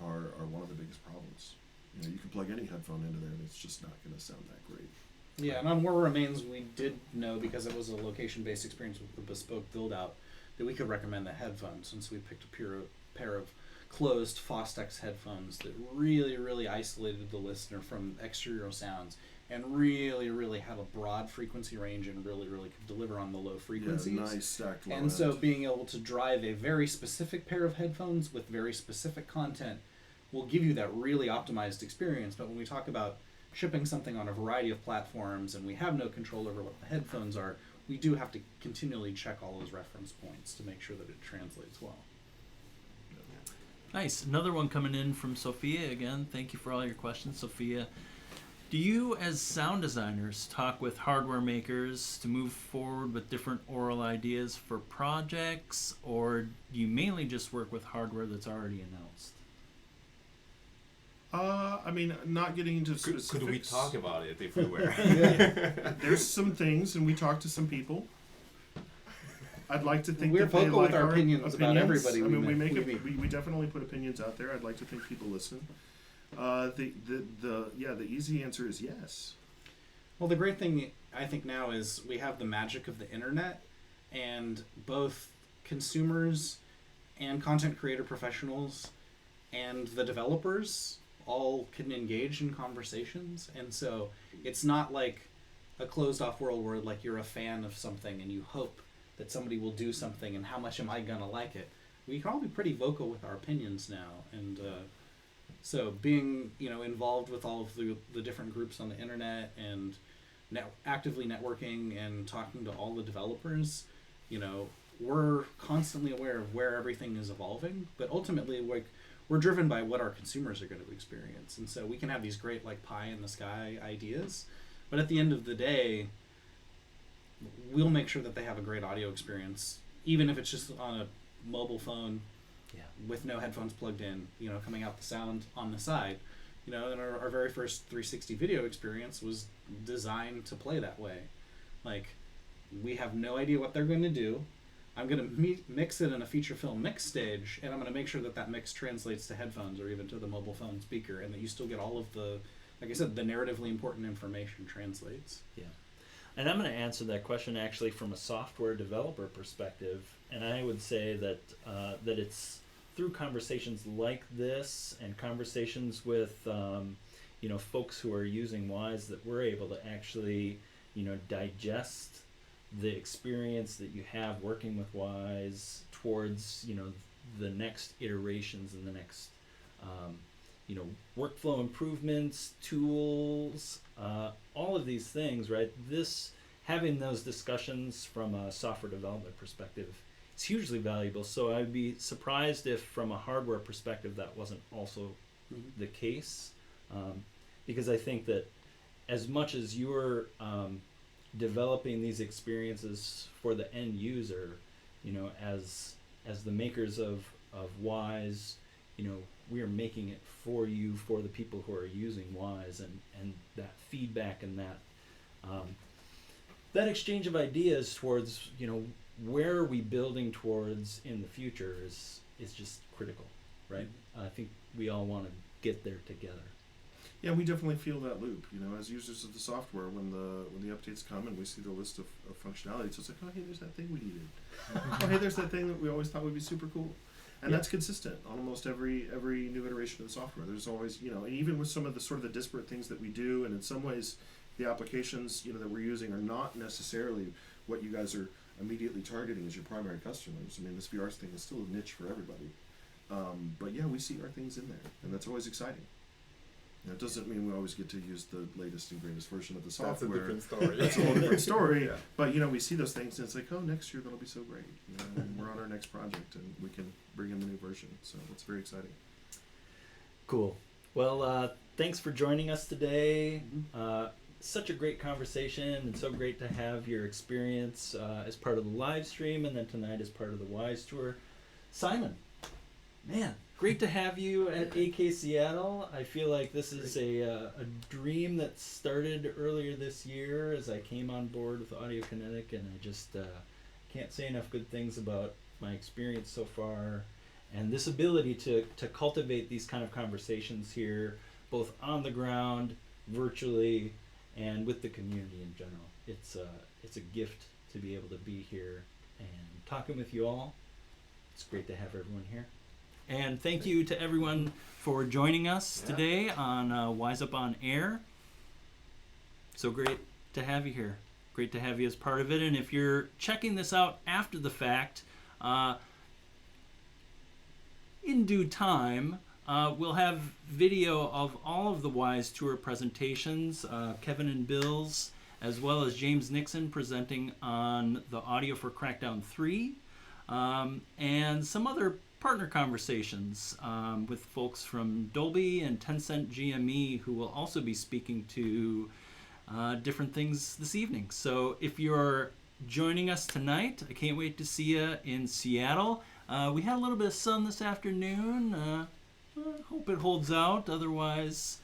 are one of the biggest problems. You know, you can plug any headphone into there, and it's just not going to sound that great. Yeah, and on War Remains, we did know, because it was a location-based experience with the bespoke build-out, that we could recommend the headphones, and so we picked a pair of closed Fostex headphones that really, really isolated the listener from exterior sounds and really, really had a broad frequency range and really, really could deliver on the low frequencies. Yeah, nice stacked low And end. so being able to drive a very specific pair of headphones with very specific content will give you that really optimized experience. But when we talk about shipping something on a variety of platforms and we have no control over what the headphones are, we do have to continually check all those reference points to make sure that it translates well. Nice. Another one coming in from Sophia again. Thank you for all your questions, Sophia. Do you, as sound designers, talk with hardware makers to move forward with different oral ideas for projects, or do you mainly just work with hardware that's already announced? I mean, not getting into specifics. Could we talk about it if we were? There's some things, and we talked to some people. I'd like to think We're that they vocal like with our our opinions about everybody I we mean, meet. we definitely put opinions out there. I'd like to think people listen. The easy answer is yes. Well, the great thing I think now is we have the magic of the internet, and both consumers and content creator professionals and the developers all can engage in conversations. And so it's not like a closed off world where like you're a fan of something and you hope that somebody will do something and how much am I gonna like it. We can all be pretty vocal with our opinions now, and so being involved with all of the different groups on the internet and actively networking and talking to all the developers, we're constantly aware of where everything is evolving, but ultimately we're driven by what our consumers are going to experience. And so we can have these great like pie in the sky ideas, but at the end of the day, we'll make sure that they have a great audio experience, even if it's just on a mobile phone with no headphones plugged in, coming out the sound on the side. And our very first 360 video experience was designed to play that way. Like, we have no idea what they're going to do. I'm going to mix it in a feature film mix stage, and I'm going to make sure that that mix translates to headphones or even to the mobile phone speaker, and that you still get all of the, like I said, the narratively important information translates. Yeah. And I'm going to answer that question actually from a software developer perspective, and I would say that that it's through conversations like this and conversations with folks who are using Wwise that we're able to actually digest the experience that you have working with Wwise towards the next iterations and the next workflow improvements, tools, all of these things, right? Having those discussions from a software development perspective is hugely valuable. So I'd be surprised if from a hardware perspective that wasn't also the case, because I think that as much as you're developing these experiences for the end user, as the makers of Wwise, we are making it for you, for the people who are using Wwise, and that feedback and that exchange of ideas towards where are we building towards in the future is just critical, right? I think we all want to get there together. Yeah, we definitely feel that loop. As users of the software, when the updates come and we see the list of functionality, it's like, oh hey, there's that thing we needed. Oh hey, there's that thing that we always thought would be super cool. And that's consistent on almost every new iteration of the software. There's always, and even with some of the sort of the disparate things that we do, and in some ways, the applications that we're using are not necessarily what you guys are immediately targeting as your primary customers. I mean, this VR thing is still a niche for everybody. But yeah, we see our things in there, and that's always exciting. It doesn't mean we always get to use the latest and greatest version of the software. That's a different story. That's a whole different story. Yeah. But we see those things, and it's like, oh, next year that'll be so great. And we're on our next project, and we can bring in the new version. So it's very exciting. Cool. Well, thanks for joining us today. Such a great conversation, and so great to have your experience as part of the live stream, and then tonight as part of the Wwise Tour. Simon, man, great to have you at AK Seattle. I feel like this is a dream that started earlier this year as I came on board with Audiokinetic, and I just can't say enough good things about my experience so far, and this ability to cultivate these kind of conversations here, both on the ground, virtually, and with the community in general. It's a gift to be able to be here and talking with you all. It's great to have everyone here. And thank you to everyone for joining us today on Wise Up on Air. So great to have you here. Great to have you as part of it. And if you're checking this out after the fact, in due time, we'll have video of all of the Wwise Tour presentations, Kevin and Bill's, as well as James Nixon presenting on the audio for Crackdown 3, and some other partner conversations with folks from Dolby and Tencent GME who will also be speaking to different things this evening. So if you're joining us tonight, I can't wait to see you in Seattle. We had a little bit of sun this afternoon. Hope it holds out. Otherwise,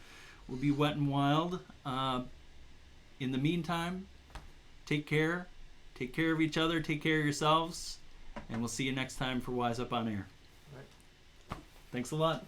we'll be wet and wild. In the meantime, take care. Take care of each other. Take care of yourselves. And we'll see you next time for Wise Up on Air. Right. Thanks a lot.